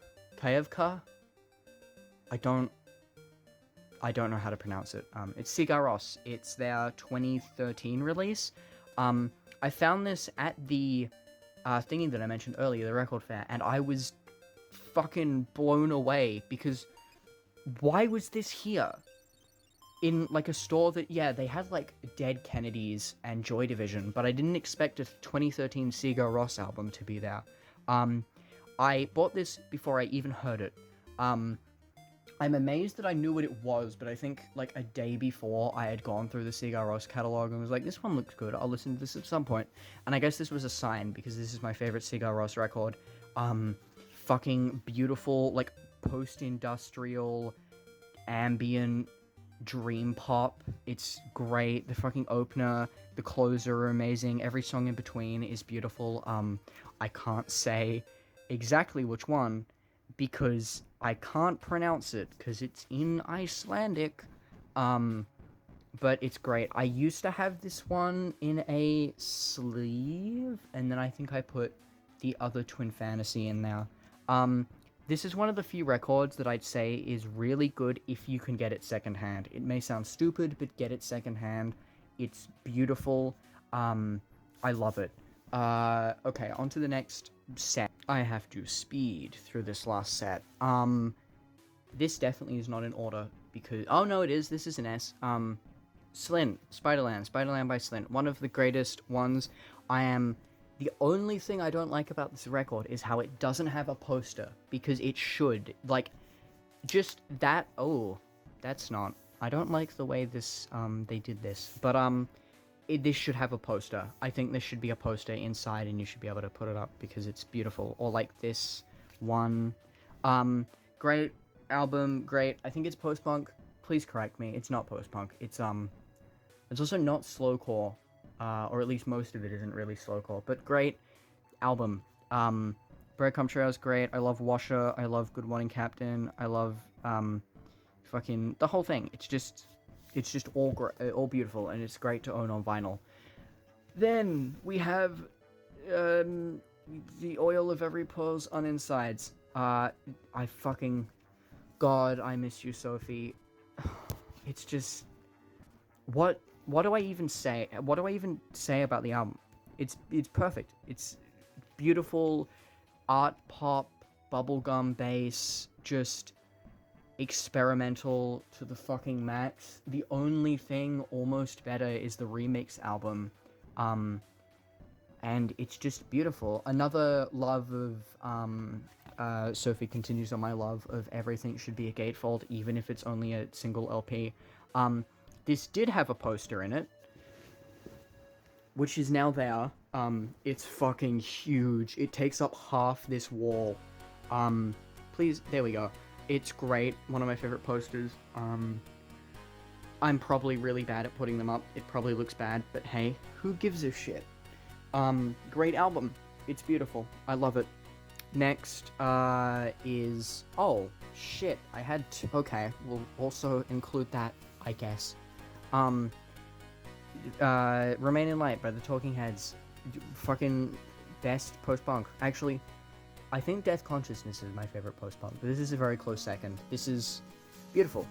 I don't know how to pronounce it. It's Cigarros. It's their 2013 release. I found this at the thingy that I mentioned earlier, the record fair, and I was fucking blown away, because why was this here? In, a store that, yeah, they had, Dead Kennedys and Joy Division, but I didn't expect a 2013 Sigur Rós album to be there. I bought this before I even heard it. I'm amazed that I knew what it was, but I think like a day before I had gone through the Sigur Rós catalog and was like, this one looks good, I'll listen to this at some point. And I guess this was a sign, because this is my favorite Sigur Rós record. Fucking beautiful, like post-industrial, ambient, dream pop. It's great. The fucking opener, the closer are amazing. Every song in between is beautiful. I can't say exactly which one, because I can't pronounce it, because it's in Icelandic. But it's great. I used to have this one in a sleeve, and then I think I put the other Twin Fantasy in there. This is one of the few records that I'd say is really good if you can get it secondhand. It may sound stupid, but get it secondhand. It's beautiful. I love it. Okay, on to the next set. I have to speed through this last set. This definitely is not in order, because... Oh, no, it is. This is an S. Slint. Spiderland by Slint. One of the greatest ones. The only thing I don't like about this record is how it doesn't have a poster, because it should. Like, just that... Oh, that's not... I don't like the way this, they did this. But, this should have a poster. I think there should be a poster inside, and you should be able to put it up, because it's beautiful. Or, like, this one. Great album, great. I think it's post-punk. Please correct me. It's not post-punk. It's also not slowcore. Or at least most of it isn't really slowcore, but great album. Breadcrumb Trail is great. I love Washer. I love Good Morning Captain. I love fucking the whole thing. It's just all beautiful, and it's great to own on vinyl. Then we have The Oil of Every Pore's on Insides. I fucking... God, I miss you, Sophie. It's just... What do I even say? What do I even say about the album? It's perfect. It's beautiful, art pop, bubblegum bass, just experimental to the fucking max. The only thing almost better is the remix album. And it's just beautiful. Another love of, Sophie continues on my love of Everything Should Be a Gatefold, even if it's only a single LP. This did have a poster in it, which is now there. It's fucking huge. It takes up half this wall. Please, there we go. It's great. One of my favorite posters. I'm probably really bad at putting them up. It probably looks bad, but hey, who gives a shit? Great album. It's beautiful. I love it. Next, is... Oh, shit. I had to... Okay, we'll also include that, I guess. Remain in Light by the Talking Heads. Fucking best post-punk. Actually, I think Death Consciousness is my favorite post-punk, but this is a very close second. This is beautiful.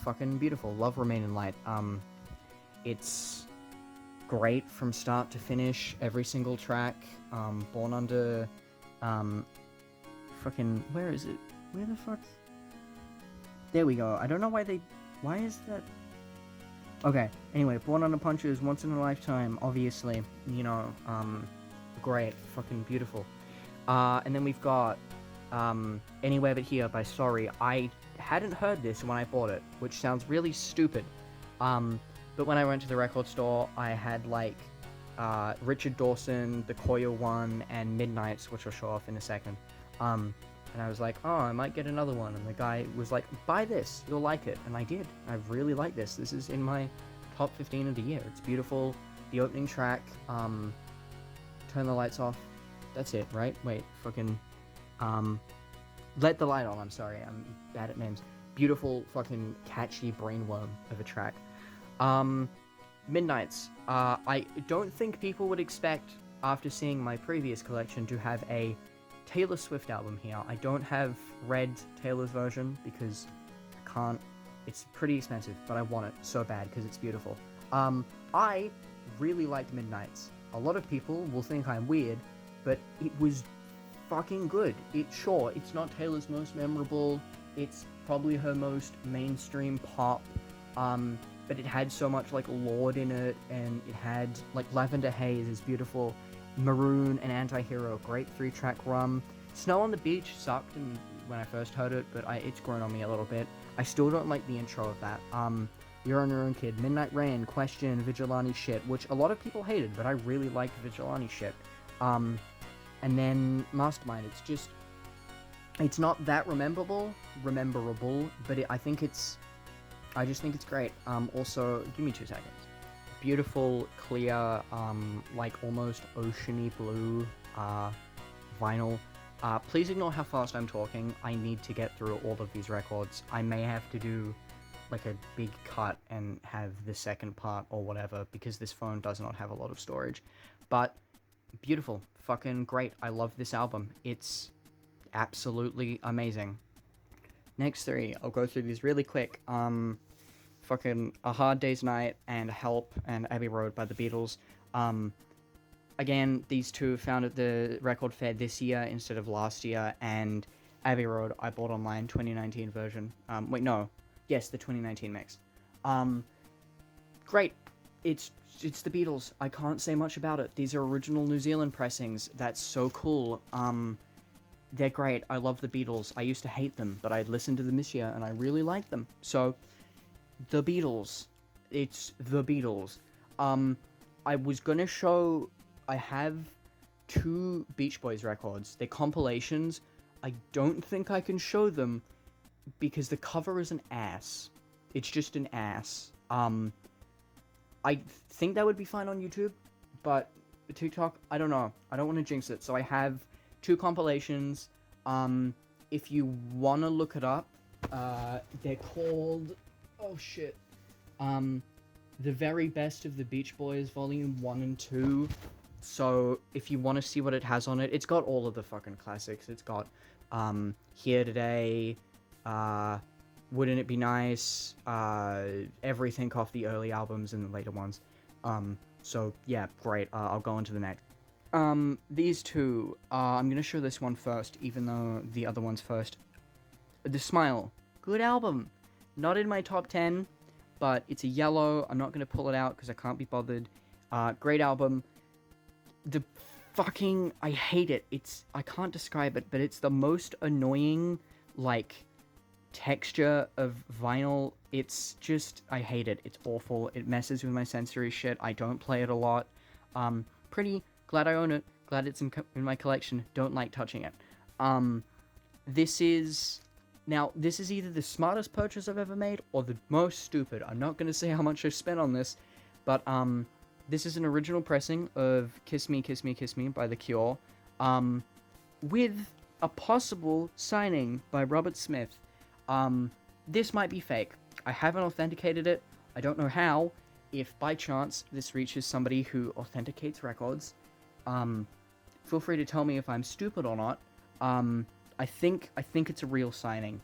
Fucking beautiful. Love Remain in Light. It's great from start to finish. Every single track. Born Under... Fucking... Where is it? Where the fuck? There we go. I don't know why they... Why is that... Okay, anyway, Born Under Punches, Once in a Lifetime, obviously, you know, great, fucking beautiful. And then we've got, Anywhere But Here by Sorry. I hadn't heard this when I bought it, which sounds really stupid, but when I went to the record store, I had, like, Richard Dawson, the Koya one, and Midnights, which I'll show off in a second, and I was like, oh, I might get another one. And the guy was like, buy this, you'll like it. And I did. I really like this. This is in my top 15 of the year. It's beautiful. The opening track, Turn the Lights Off. That's it, right? Wait, fucking, Let the Light On. I'm sorry, I'm bad at names. Beautiful, fucking catchy brainworm of a track. Midnights. I don't think people would expect, after seeing my previous collection, to have a Taylor Swift album here. I don't have read Taylor's version because I can't. It's pretty expensive, but I want it so bad because it's beautiful. I really liked Midnights. A lot of people will think I'm weird, but it was fucking good. It's not Taylor's most memorable. It's probably her most mainstream pop. But it had so much like Lord in it, and it had like Lavender Haze is beautiful. Maroon and Anti-Hero, great 3-track run. Snow on the Beach sucked and when I first heard it, but it's grown on me a little bit. I still don't like the intro of that. You're on Your Own Kid, Midnight Rain, Question, Vigilante Shit, which a lot of people hated, but I really liked Vigilante Shit. And then Mastermind, it's not that rememberable, but I just think it's great. Also, give me 2 seconds. Beautiful, clear, like almost oceany blue, vinyl. Please ignore how fast I'm talking. I need to get through all of these records. I may have to do like a big cut and have the second part or whatever, because this phone does not have a lot of storage. But beautiful, fucking great. I love this album. It's absolutely amazing. Next 3, I'll go through these really quick. Fucking A Hard Day's Night and Help and Abbey Road by the Beatles. Again, these 2 found at the record fair this year instead of last year, and Abbey Road I bought online, 2019 version. Wait, no. Yes, the 2019 mix. Great. It's the Beatles. I can't say much about it. These are original New Zealand pressings. That's so cool. They're great. I love the Beatles. I used to hate them, but I listened to them this year, and I really like them. So, the Beatles. It's the Beatles. I was gonna show... I have 2 Beach Boys records. They're compilations. I don't think I can show them because the cover is an ass. It's just an ass. I think that would be fine on YouTube, but TikTok, I don't know. I don't want to jinx it. So I have 2 compilations. If you want to look it up, they're called... Oh, shit. The Very Best of the Beach Boys, Volume 1 and 2. So, if you want to see what it has on it, it's got all of the fucking classics. It's got, Here Today, Wouldn't It Be Nice, everything off the early albums and the later ones. So, yeah, great. I'll go on to the next. These 2, I'm gonna show this one first, even though the other one's first. The Smile. Good album. Not in my top 10, but it's a yellow. I'm not gonna pull it out because I can't be bothered. Great album. The fucking... I hate it. I can't describe it, but it's the most annoying, like, texture of vinyl. It's just... I hate it. It's awful. It messes with my sensory shit. I don't play it a lot. Pretty glad I own it. Glad it's in my collection. Don't like touching it. This is... Now, this is either the smartest purchase I've ever made, or the most stupid. I'm not gonna say how much I've spent on this, but, this is an original pressing of Kiss Me, Kiss Me, Kiss Me by The Cure, with a possible signing by Robert Smith. This might be fake. I haven't authenticated it. I don't know how. If by chance this reaches somebody who authenticates records, feel free to tell me if I'm stupid or not. I think it's a real signing.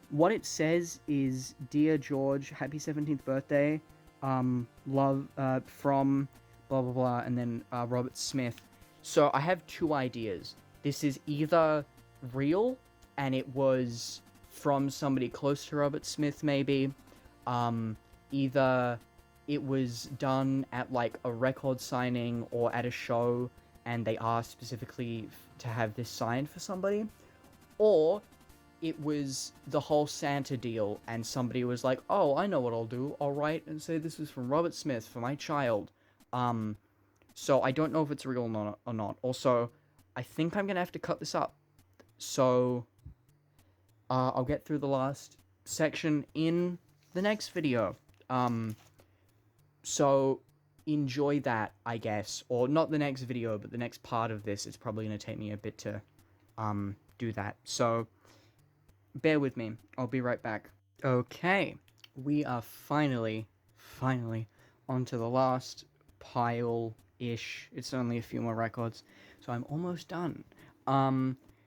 What it says is, Dear George, happy 17th birthday. Love, from blah blah blah, and then Robert Smith. So I have 2 ideas. This is either real and it was from somebody close to Robert Smith, maybe. Either it was done at like a record signing or at a show and they asked specifically to have this signed for somebody, or it was the whole Santa deal, and somebody was like, oh, I know what I'll do. I'll write and say this is from Robert Smith for my child. So I don't know if it's real or not. Also, I think I'm gonna have to cut this up. So, I'll get through the last section in the next video. So, enjoy that, I guess. Or not the next video, but the next part of this. It's probably gonna take me a bit to, do that. So... bear with me. I'll be right back. Okay. We are finally onto the last pile-ish. It's only a few more records. So I'm almost done.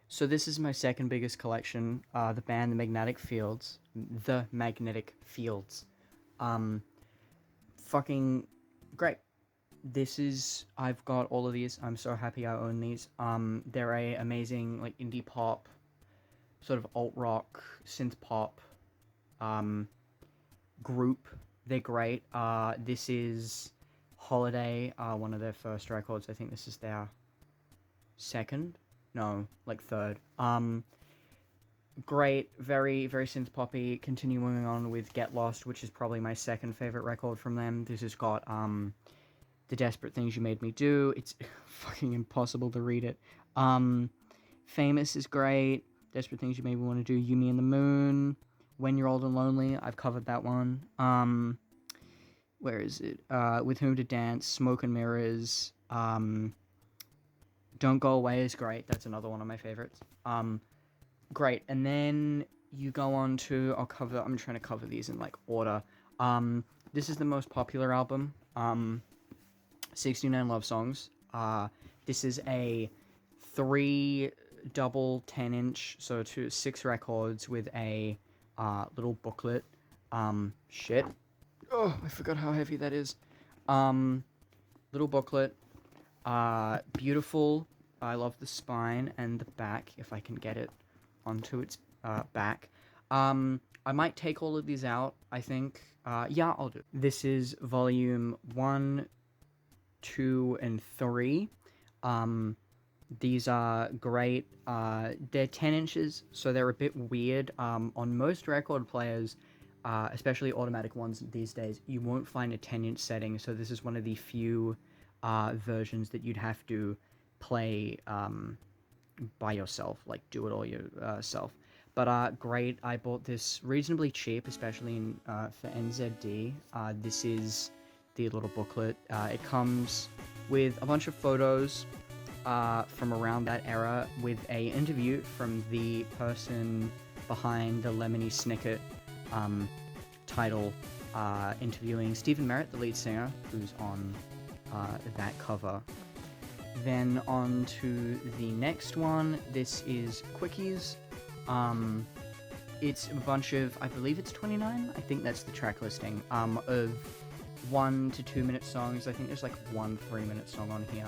So this is my second biggest collection. The band The Magnetic Fields. The Magnetic Fields. Fucking great. I've got all of these. I'm so happy I own these. They're a amazing, like, indie pop, sort of alt-rock, synth-pop, group. They're great. This is Holiday, one of their first records. I think this is their second? No, like third. Great, very, very synth poppy. Continuing on with Get Lost, which is probably my second favorite record from them. This has got The Desperate Things You Made Me Do. It's fucking impossible to read it. Famous is great. Desperate Things You Made Me Want to Do. You, Me, and the Moon. When You're Old and Lonely. I've covered that one. Where is it? With Whom to Dance. Smoke and Mirrors. Don't Go Away is great. That's another one of my favorites. Great. And then you go on to I'm trying to cover these in like order. This is the most popular album. 69 Love Songs. This is a 3 double 10-inch, so 6 records with a little booklet. Shit. Oh, I forgot how heavy that is. Little booklet. Beautiful. I love the spine and the back, if I can get it onto its back. I might take all of these out, I think. Yeah, I'll do. This is volume 1, 2, and 3. These are great. They're 10 inches, so they're a bit weird. On most record players, especially automatic ones these days, you won't find a 10-inch setting, so this is one of the few versions that you'd have to play by yourself, like do it all yourself. But great, I bought this reasonably cheap, especially for NZD. This is the little booklet. It comes with a bunch of photos from around that era, with a interview from the person behind the Lemony Snicket title, interviewing Stephen Merritt, the lead singer, who's on that cover. Then on to the next one. This is Quickies. It's a bunch of, I believe it's 29, I think that's the track listing, of 1 to 2 minute songs. I think there's like 1 3-minute song on here.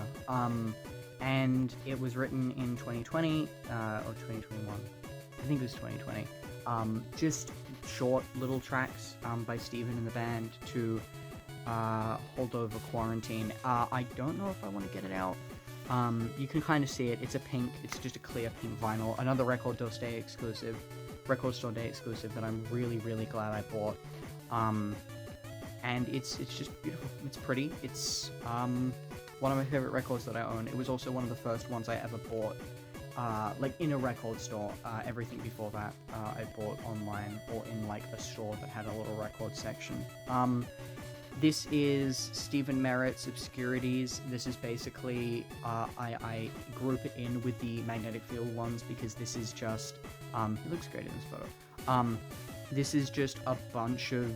And it was written in 2020, or 2021. I think it was 2020. Just short little tracks by Steven and the band to hold over quarantine. I don't know if I want to get it out. You can kind of see it. It's just a clear pink vinyl. Another Record Store Day exclusive that I'm really, really glad I bought. And it's just beautiful. It's pretty. It's one of my favorite records that I own. It was also one of the first ones I ever bought, like in a record store. Everything before that, I bought online or in like a store that had a little record section. This is Stephen Merritt's Obscurities. This is basically, I group it in with the Magnetic Field ones because this is just, it looks great in this photo. This is just a bunch of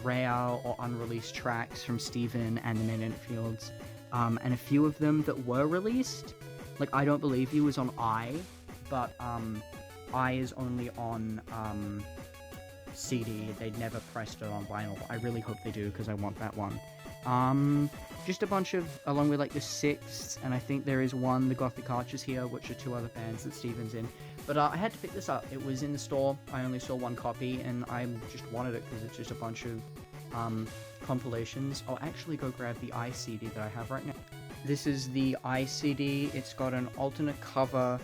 rare or unreleased tracks from Stephen and the Magnetic Fields, and a few of them that were released. Like, I don't believe he was on but I is only on CD. They'd never pressed it on vinyl. I really hope they do because I want that one. Just a bunch of, along with like the Sixth, and I think there is one, the Gothic Archers here, which are 2 other bands that Steven's in. But I had to pick this up. It was in the store. I only saw 1 copy, and I just wanted it because it's just a bunch of compilations. I'll actually go grab the iCD that I have right now. This is the iCD. It's got an alternate cover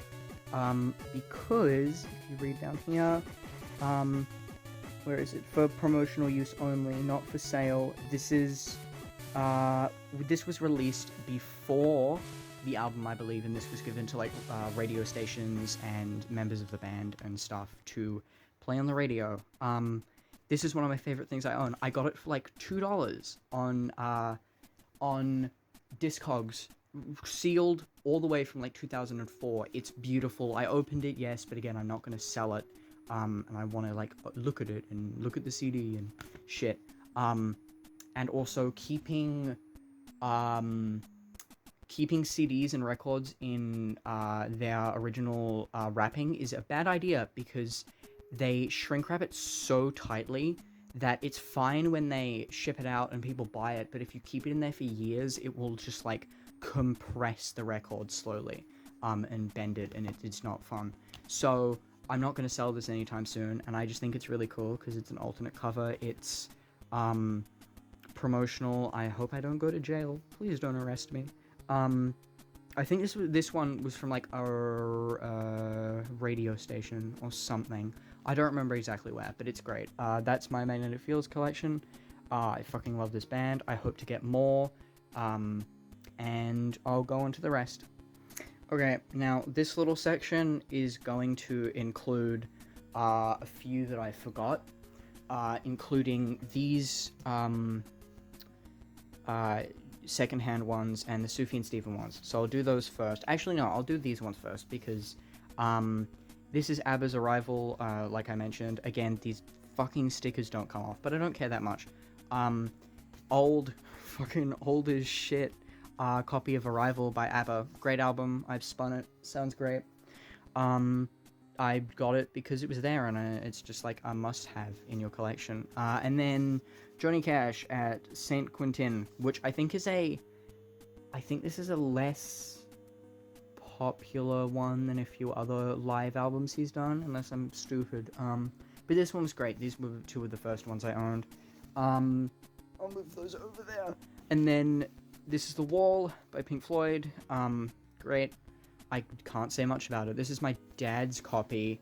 because, if you read down here, where is it? For promotional use only, not for sale. This was released before the album, I believe, and this was given to like radio stations and members of the band and stuff to play on the radio. This is one of my favorite things I own. I got it for like $2 on Discogs, sealed all the way from like 2004. It's beautiful. I opened it, yes, but again, I'm not going to sell it. And I want to like look at it and look at the CD and shit. And also keeping CDs and records in their original wrapping is a bad idea because they shrink wrap it so tightly that it's fine when they ship it out and people buy it, but if you keep it in there for years, it will just like compress the record slowly and bend it, and it's not fun. So I'm not going to sell this anytime soon, and I just think it's really cool because it's an alternate cover. It's promotional. I hope I don't go to jail. Please don't arrest me. I think this one was from like a radio station or something. I don't remember exactly where, but it's great. That's my Magnetic Fields collection. I fucking love this band. I hope to get more. And I'll go on to the rest. Okay, now this little section is going to include a few that I forgot, including these secondhand ones and the Sufjan Stevens ones. So I'll do those first. Actually, no, I'll do these ones first because this is ABBA's Arrival, like I mentioned. Again, these fucking stickers don't come off, but I don't care that much. Fucking old as shit copy of Arrival by ABBA. Great album. I've spun it. Sounds great. I got it because it was there, and it's just like a must-have in your collection. And then Johnny Cash at Saint Quentin, which I think this is a less popular one than a few other live albums he's done, unless I'm stupid. But this one was great. These were two of the first ones I owned. I'll move those over there. And then this is The Wall by Pink Floyd. Great. I can't say much about it. This is my dad's copy,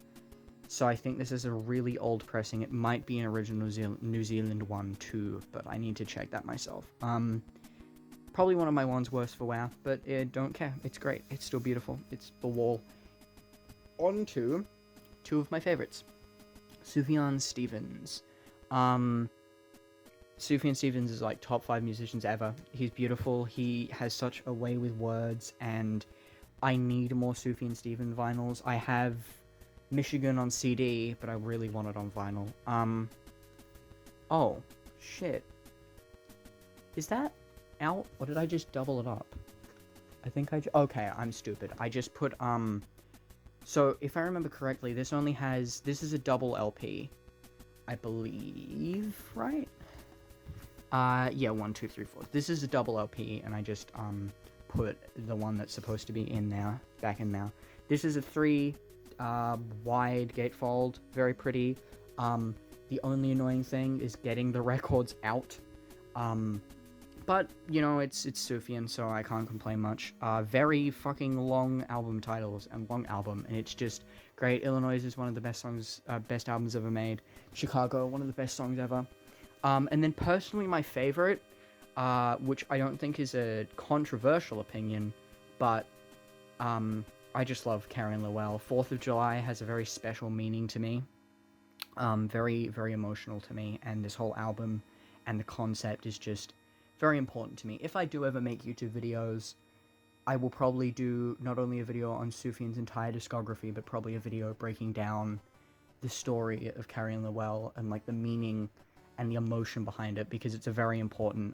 so I think this is a really old pressing. It might be an original New Zealand one too, but I need to check that myself. Probably one of my ones worse for WoW, but don't care. It's great. It's still beautiful. It's The Wall. On to two of my favorites. Sufjan Stevens. Sufjan Stevens is like top 5 musicians ever. He's beautiful. He has such a way with words, and I need more Sufjan Stevens vinyls. I have Michigan on CD, but I really want it on vinyl. Oh, shit. Is that out, or did I just double it up? I think okay, I'm stupid. I just put, so if I remember correctly, this is a double LP, I believe, right? Yeah, 1, 2, 3, 4. This is a double LP, and I just, put the one that's supposed to be in there, back in there. This is a 3 wide gatefold, very pretty. The only annoying thing is getting the records out. But, you know, it's Sufjan, so I can't complain much. Very fucking long album titles and long album, and it's just great. Illinois is one of the best albums ever made. Chicago, one of the best songs ever. And then personally my favorite, which I don't think is a controversial opinion, but I just love Karen Lowell. 4th of July has a very special meaning to me, very, very emotional to me, and this whole album and the concept is just very important to me. If I do ever make YouTube videos, I will probably do not only a video on Sufjan's entire discography, but probably a video breaking down the story of Karen Lowell and like the meaning and the emotion behind it, because it's a very important,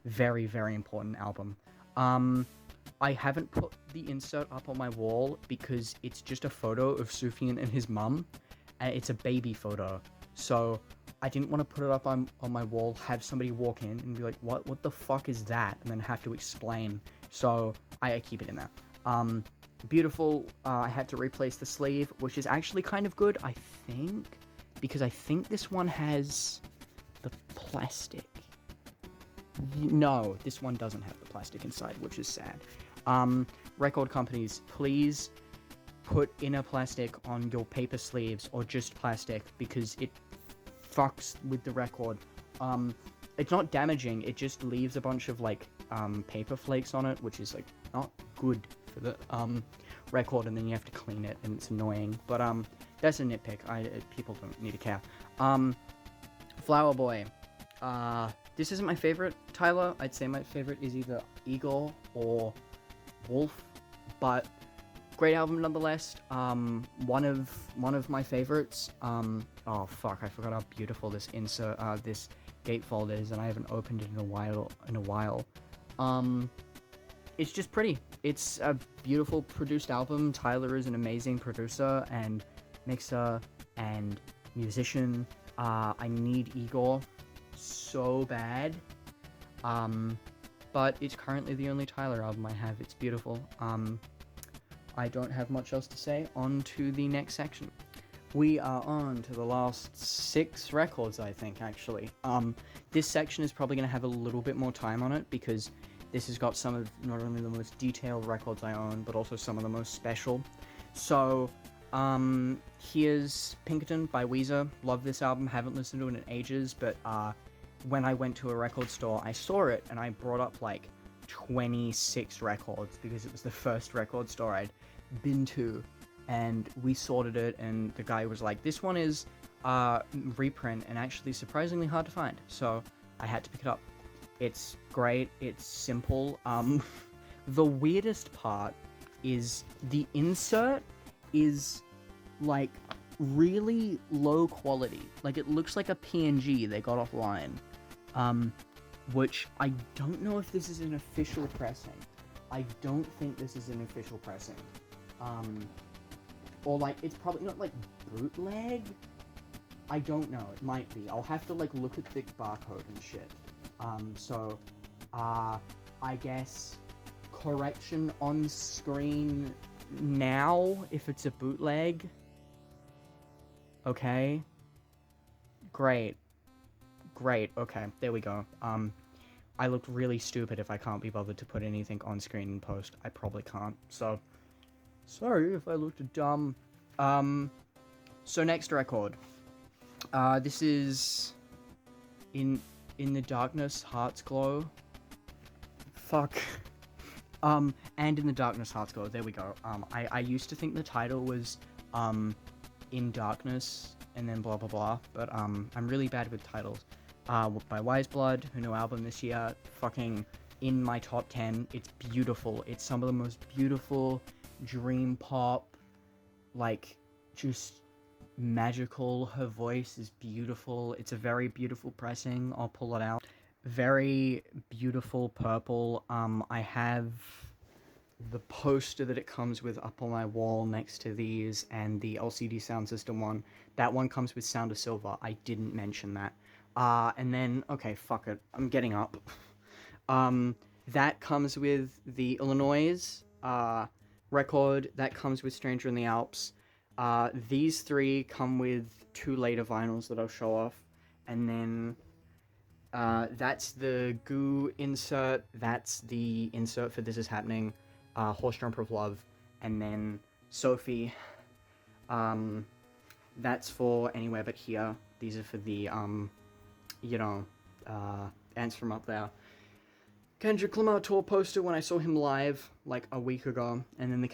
very, very important album. I haven't put the insert up on my wall because it's just a photo of Sufjan and his mum, and it's a baby photo, so I didn't want to put it up on my wall, have somebody walk in and be like, what the fuck is that, and then have to explain, so I keep it in there. Beautiful. I had to replace the sleeve, which is actually kind of good, I think, because I think this one has the plastic. No, this one doesn't have the plastic inside, which is sad. Record companies, please put inner plastic on your paper sleeves, or just plastic, because it fucks with the record. It's not damaging, it just leaves a bunch of like paper flakes on it, which is like not good for the record, and then you have to clean it, and it's annoying. But that's a nitpick. People don't need to care. Flower Boy. This isn't my favorite Tyler. I'd say my favorite is either Eagle or Wolf, but great album nonetheless. One of my favorites. Oh fuck, I forgot how beautiful this this gatefold is, and I haven't opened it in a while. It's just pretty. It's a beautiful produced album. Tyler is an amazing producer and mixer and musician. I need Igor so bad. But it's currently the only Tyler album I have. It's beautiful. I don't have much else to say. On to the next section. We are on to the last 6 records, I think, actually. This section is probably going to have a little bit more time on it, because This has got some of not only the most detailed records I own, but also some of the most special. So, here's Pinkerton by Weezer. Love this album, haven't listened to it in ages, but when I went to a record store, I saw it, and I brought up like 26 records, because it was the first record store I'd been to, and we sorted it, and the guy was like, this one is reprint, and actually surprisingly hard to find, so I had to pick it up. It's great, it's simple. The weirdest part is the insert is like really low quality. Like, it looks like a PNG they got offline. Which I don't know if this is an official pressing. I don't think this is an official pressing. Or like, it's probably not like bootleg? I don't know, it might be. I'll have to like look at the barcode and shit. I guess correction on screen now if it's a bootleg. Okay. Great, okay, there we go. I look really stupid if I can't be bothered to put anything on screen in post. I probably can't, so sorry if I looked dumb. So next record. This is In the Darkness, Hearts Glow. Fuck. And In the Darkness, Hearts Glow, there we go. I used to think the title was, In Darkness, and then blah blah blah, but, I'm really bad with titles. By Wise Blood, her new album this year, fucking in my top 10. It's beautiful. It's some of the most beautiful dream pop, like, just magical. Her voice is beautiful. It's a very beautiful pressing. I'll pull it out. Very beautiful purple. I have the poster that it comes with up on my wall next to these, and the LCD sound system one. That one comes with Sound of Silver. I didn't mention that. And then, okay, fuck it. I'm getting up. That comes with the Illinois record. That comes with Stranger in the Alps. These three come with 2 later vinyls that I'll show off. And then, that's the Goo insert. That's the insert for This Is Happening. Horse Jumper of Love. And then Sophie. That's for Anywhere But Here. These are for the, Ants from Up There. Kendrick Lamar tour poster when I saw him live, like, a week ago. And then the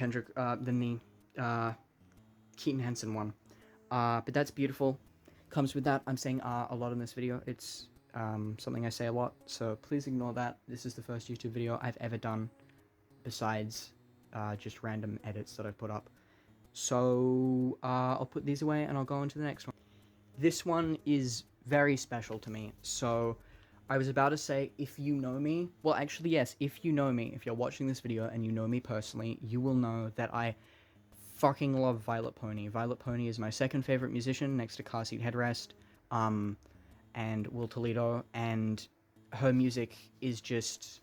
Keaton Henson one. But that's beautiful. Comes with that. I'm saying a lot in this video. It's something I say a lot, so please ignore that. This is the first YouTube video I've ever done, besides just random edits that I've put up. So I'll put these away and I'll go on to the next one. This one is very special to me. So I was about to say, if you know me, well, actually, yes, if you know me, if you're watching this video and you know me personally, you will know that I fucking love Violet Pony. Violet Pony is my second favorite musician, next to Car Seat Headrest, and Will Toledo, and her music is just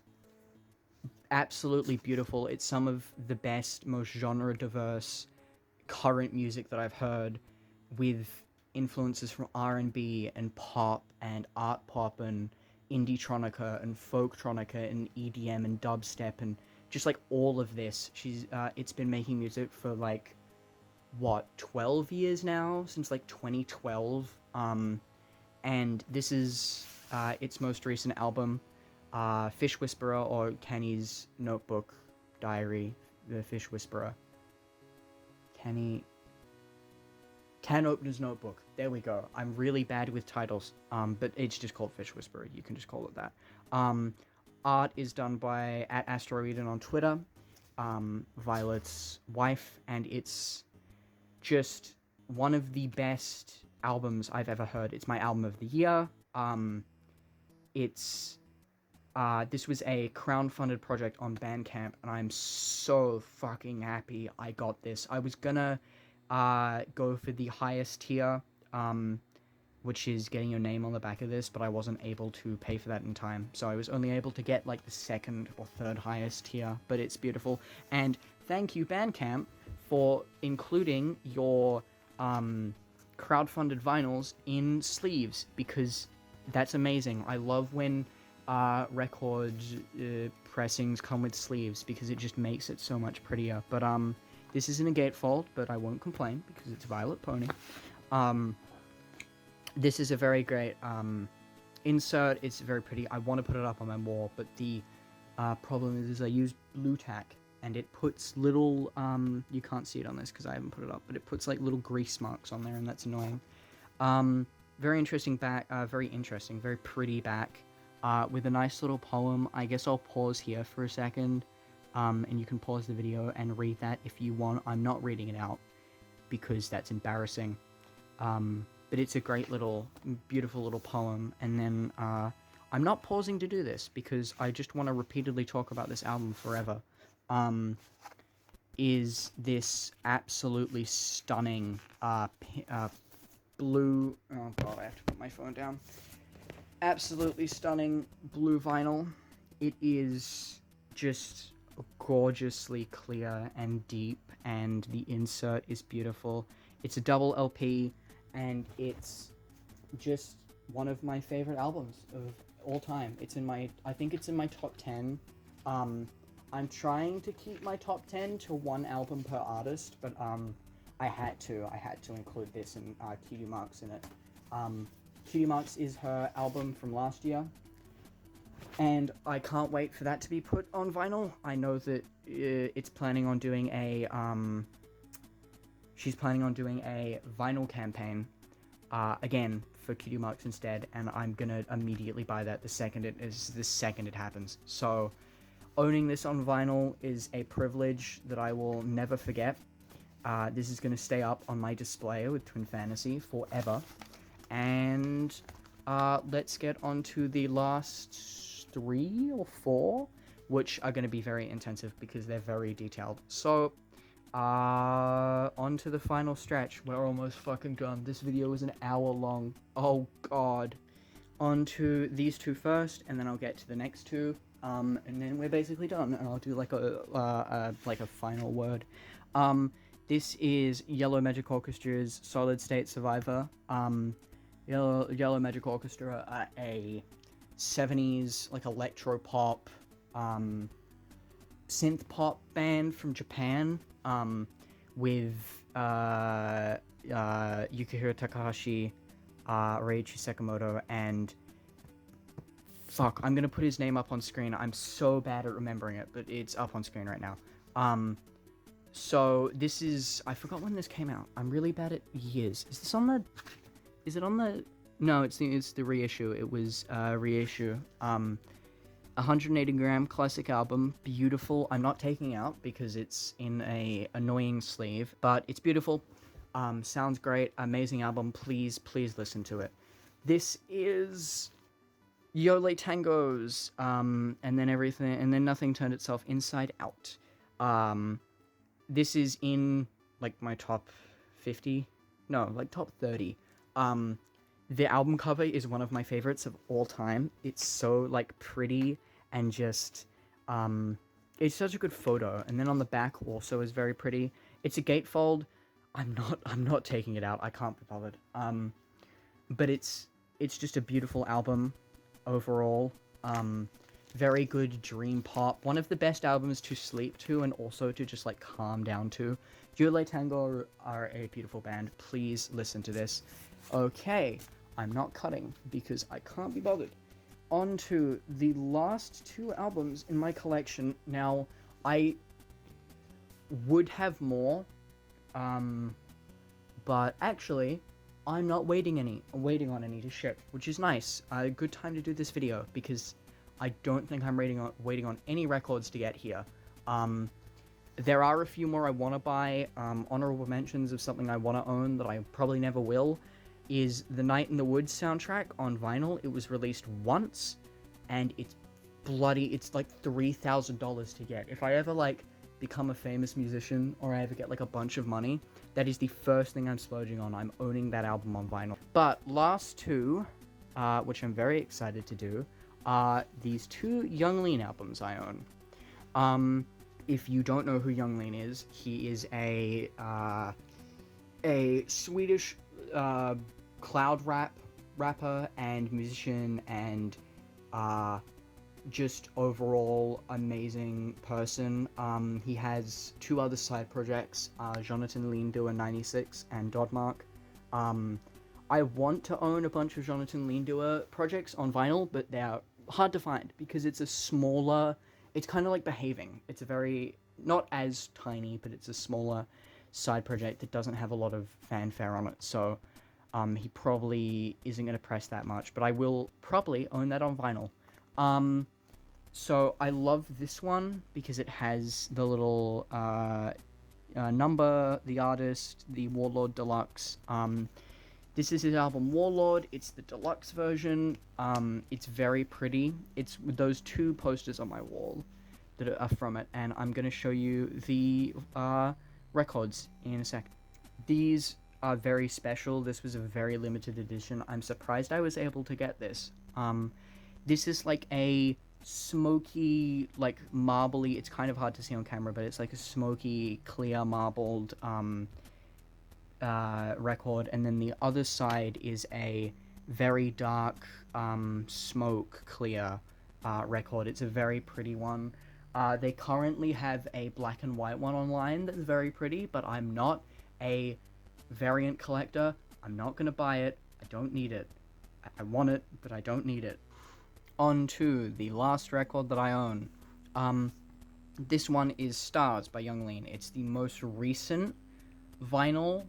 absolutely beautiful. It's some of the best, most genre-diverse current music that I've heard, with influences from R&B and pop and art pop and indie-tronica and folk-tronica and EDM and dubstep and just like all of this. It's been making music for like, what, 12 years now? Since like 2012. And this is its most recent album, Fish Whisperer, or Kenny's Notebook Diary, the Fish Whisperer. Can Opener's Notebook. There we go. I'm really bad with titles, but it's just called Fish Whisperer. You can just call it that. Art is done by @AstroEden on Twitter, Violet's wife, and it's just one of the best albums I've ever heard. It's my album of the year. This was a crowdfunded project on Bandcamp, and I'm so fucking happy I got this. I was gonna go for the highest tier, which is getting your name on the back of this, but I wasn't able to pay for that in time, so I was only able to get like the second or third highest tier, but it's beautiful. And thank you, Bandcamp, for including your crowdfunded vinyls in sleeves, because that's amazing. I love when record pressings come with sleeves because it just makes it so much prettier. But this isn't a gatefold, but I won't complain because it's Violet Pony. This is a very great insert. It's very pretty. I want to put it up on my wall, but the problem is I use blue tack, and it puts little you can't see it on this because I haven't put it up, but it puts like little grease marks on there, and that's annoying. Very interesting back, very pretty back, with a nice little poem. I guess I'll pause here for a second, and you can pause the video and read that if you want. I'm not reading it out because that's embarrassing, but it's a great little, beautiful little poem. And then I'm not pausing to do this because I just want to repeatedly talk about this album forever. Is this absolutely stunning blue... Oh god, I have to put my phone down. Absolutely stunning blue vinyl. It is just gorgeously clear and deep, and the insert is beautiful. It's a double LP, and it's just one of my favorite albums of all time. It's in my... I think it's in my top 10. I'm trying to keep my top 10 to one album per artist, but I had to include this and Cutie Marks in it. Cutie Marks is her album from last year, and I can't wait for that to be put on vinyl. I know that it's planning on doing a she's planning on doing a vinyl campaign again for Cutie Marks instead, and I'm gonna immediately buy that the second it happens. So owning this on vinyl is a privilege that I will never forget. This is going to stay up on my display with Twin Fantasy forever. And let's get on to the last 3 or 4, which are going to be very intensive because they're very detailed. So, on to the final stretch. We're almost fucking done. This video is an hour long. Oh god. On to these 2 first, and then I'll get to the next 2. And then we're basically done, and I'll do like a final word. This is Yellow Magic Orchestra's Solid State Survivor. Yellow Magic Orchestra are a 70s like electro pop, synth pop band from Japan, with Yukihiro Takahashi, Reiichi Sakamoto, and fuck, I'm gonna put his name up on screen. I'm so bad at remembering it, but it's up on screen right now. So this is... I forgot when this came out. I'm really bad at years. Is this on the... Is it on the... No, it's the reissue. It was reissue. 180-gram classic album. Beautiful. I'm not taking out because it's in a annoying sleeve, but it's beautiful. Sounds great. Amazing album. Please listen to it. This is... Yole Tangos, and then Nothing Turned Itself Inside Out. This is in, like, my top 50? No, like, top 30. The album cover is one of my favorites of all time. It's so, like, pretty and just, it's such a good photo. And then on the back also is very pretty. It's a gatefold. I'm not taking it out. I can't be bothered. But it's just a beautiful album. Overall, very good dream pop. One of the best albums to sleep to and also to just like calm down to. Yule Tango are a beautiful band. Please listen to this. Okay, I'm not cutting because I can't be bothered. On to the last 2 albums in my collection. Now, I would have more, but actually, I'm not waiting on any to ship, which is nice. A good time to do this video because I don't think I'm waiting on any records to get here. There are a few more I want to buy. Honorable mentions of something I want to own that I probably never will is the Night in the Woods soundtrack on vinyl. It was released once, and it's like $3,000 to get. If I ever like become a famous musician or I ever get like a bunch of money, that is the first thing I'm splurging on. I'm owning that album on vinyl. But last 2, which I'm very excited to do, are these 2 Young Lean albums I own. If you don't know who Young Lean is, he is a Swedish cloud rapper and musician and just overall amazing person. He has two other side projects, Jonathan Leendoer 96 and Dodmark. I want to own a bunch of Jonathan Leendoer projects on vinyl, but they're hard to find because it's a smaller, it's kind of like Behaving. It's a very, not as tiny, but it's a smaller side project that doesn't have a lot of fanfare on it. So he probably isn't going to press that much, but I will probably own that on vinyl. So I love this one because it has the little number, the artist, the Warlord Deluxe. This is his album Warlord. It's the deluxe version. It's very pretty. It's with those two posters on my wall that are from it, and I'm going to show you the records in a sec. These are very special. This was a very limited edition. I'm surprised I was able to get this. This is like a smoky, like marbly, it's kind of hard to see on camera, but it's like a smoky, clear, marbled record, and then the other side is a very dark, smoke clear record. It's a very pretty one. They currently have a black and white one online that's very pretty, but I'm not a variant collector. I'm not going to buy it. I don't need it. I want it, but I don't need it. On to the last record that I own. This one is Stars by Young Lean. It's the most recent vinyl.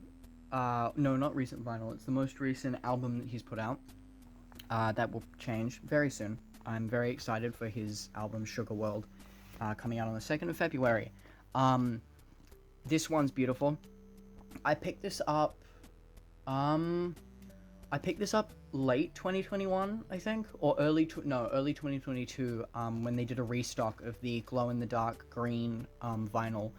No, not recent vinyl. It's the most recent album that he's put out. That will change very soon. I'm very excited for his album Sugar World, coming out on the 2nd of February. This one's beautiful. I picked this up late 2021, I think, or early 2022, when they did a restock of the glow-in-the-dark green vinyl.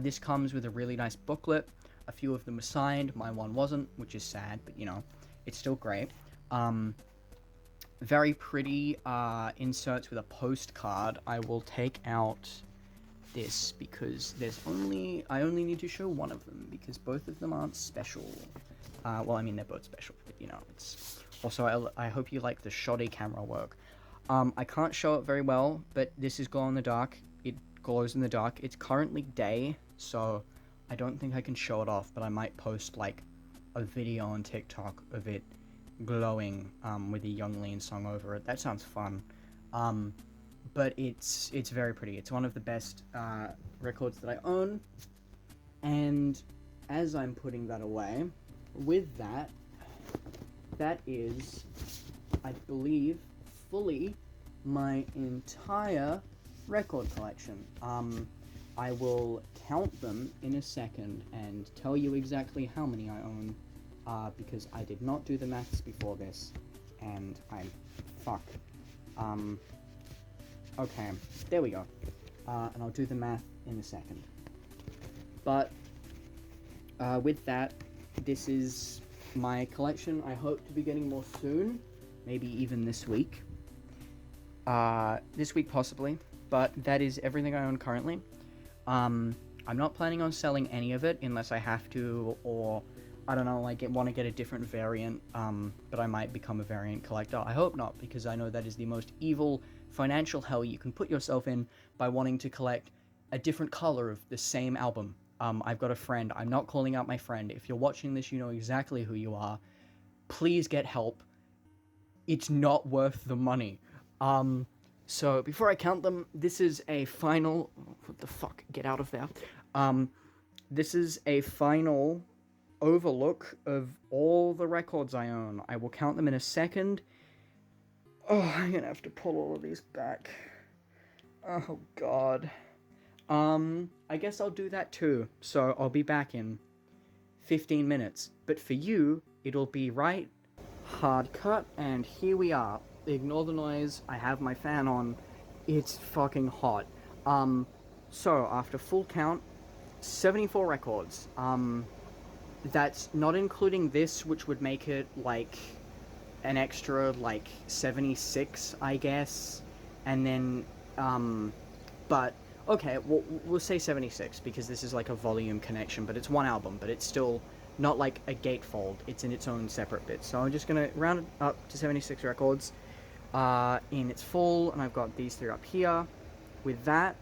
This comes with a really nice booklet. A few of them were signed. My one wasn't, which is sad, but, you know, it's still great. Very pretty inserts with a postcard. I will take out this because I only need to show one of them because both of them aren't special. Well, I mean, they're both special, but, you know, it's... Also, I hope you like the shoddy camera work. I can't show it very well, but this is glow-in-the-dark. It glows in the dark. It's currently day, so I don't think I can show it off, but I might post, like, a video on TikTok of it glowing with a Young Lean song over it. That sounds fun. But it's very pretty. It's one of the best records that I own. And as I'm putting that away, with that is, I believe, fully my entire record collection. I will count them in a second and tell you exactly how many I own, because I did not do the maths before this, and I'm fuck. Okay, there we go. And I'll do the math in a second. But with that, this is my collection. I hope to be getting more soon, maybe even this week. This week possibly, but that is everything I own currently. I'm not planning on selling any of it unless I have to, or I don't know, like want to get a different variant, but I might become a variant collector. I hope not, because I know that is the most evil financial hell you can put yourself in by wanting to collect a different color of the same album. I've got a friend. I'm not calling out my friend. If you're watching this, you know exactly who you are. Please get help. It's not worth the money. So before I count them, this is a final... What the fuck? Get out of there. This is a final overlook of all the records I own. I will count them in a second. Oh, I'm gonna have to pull all of these back. Oh, God. I guess I'll do that too. So I'll be back in 15 minutes. But for you, it'll be right hard cut, and here we are. Ignore the noise. I have my fan on. It's fucking hot. So after full count, 74 records. That's not including this, which would make it like an extra like 76, I guess. And then, but okay, we'll say 76 because this is like a volume connection, but it's one album, but it's still not like a gatefold. It's in its own separate bit. So I'm just gonna round it up to 76 records. in its full, and I've got these three up here. With that,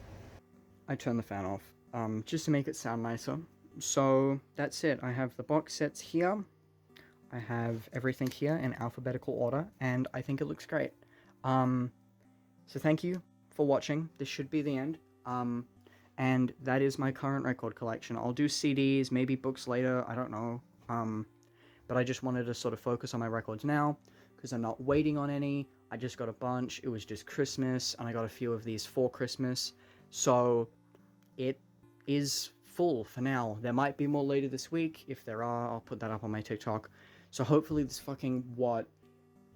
I turn the fan off, just to make it sound nicer. So that's it. I have the box sets here. I have everything here in alphabetical order, and I think it looks great. So thank you for watching. This should be the end. And that is my current record collection. I'll do CDs, maybe books later, I don't know. But I just wanted to sort of focus on my records now, because I'm not waiting on any. I just got a bunch. It was just Christmas, and I got a few of these for Christmas. So it is full for now. There might be more later this week. If there are, I'll put that up on my TikTok. So hopefully this fucking,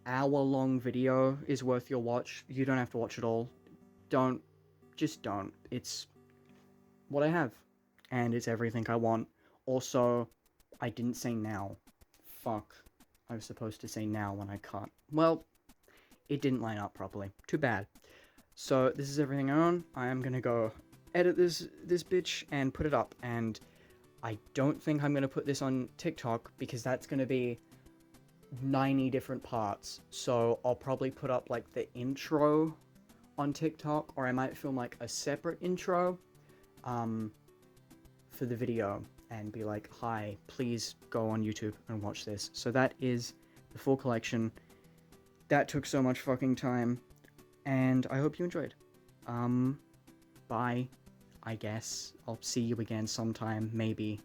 hour-long video is worth your watch. You don't have to watch it all. Just don't. It's what I have, and it's everything I want. Also, I didn't say now. Fuck. I was supposed to say now when I cut. Well, it didn't line up properly. Too bad. So this is everything I own. I am gonna go edit this bitch and put it up, and I don't think I'm gonna put this on TikTok because that's gonna be 90 different parts. So I'll probably put up like the intro on TikTok, or I might film like a separate intro for the video and be like, hi, please go on YouTube and watch this. So that is the full collection. That took so much fucking time, and I hope you enjoyed. Bye, I guess. I'll see you again sometime, maybe.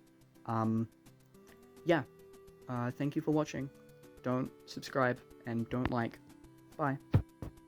Yeah. Thank you for watching. Don't subscribe and don't like. Bye.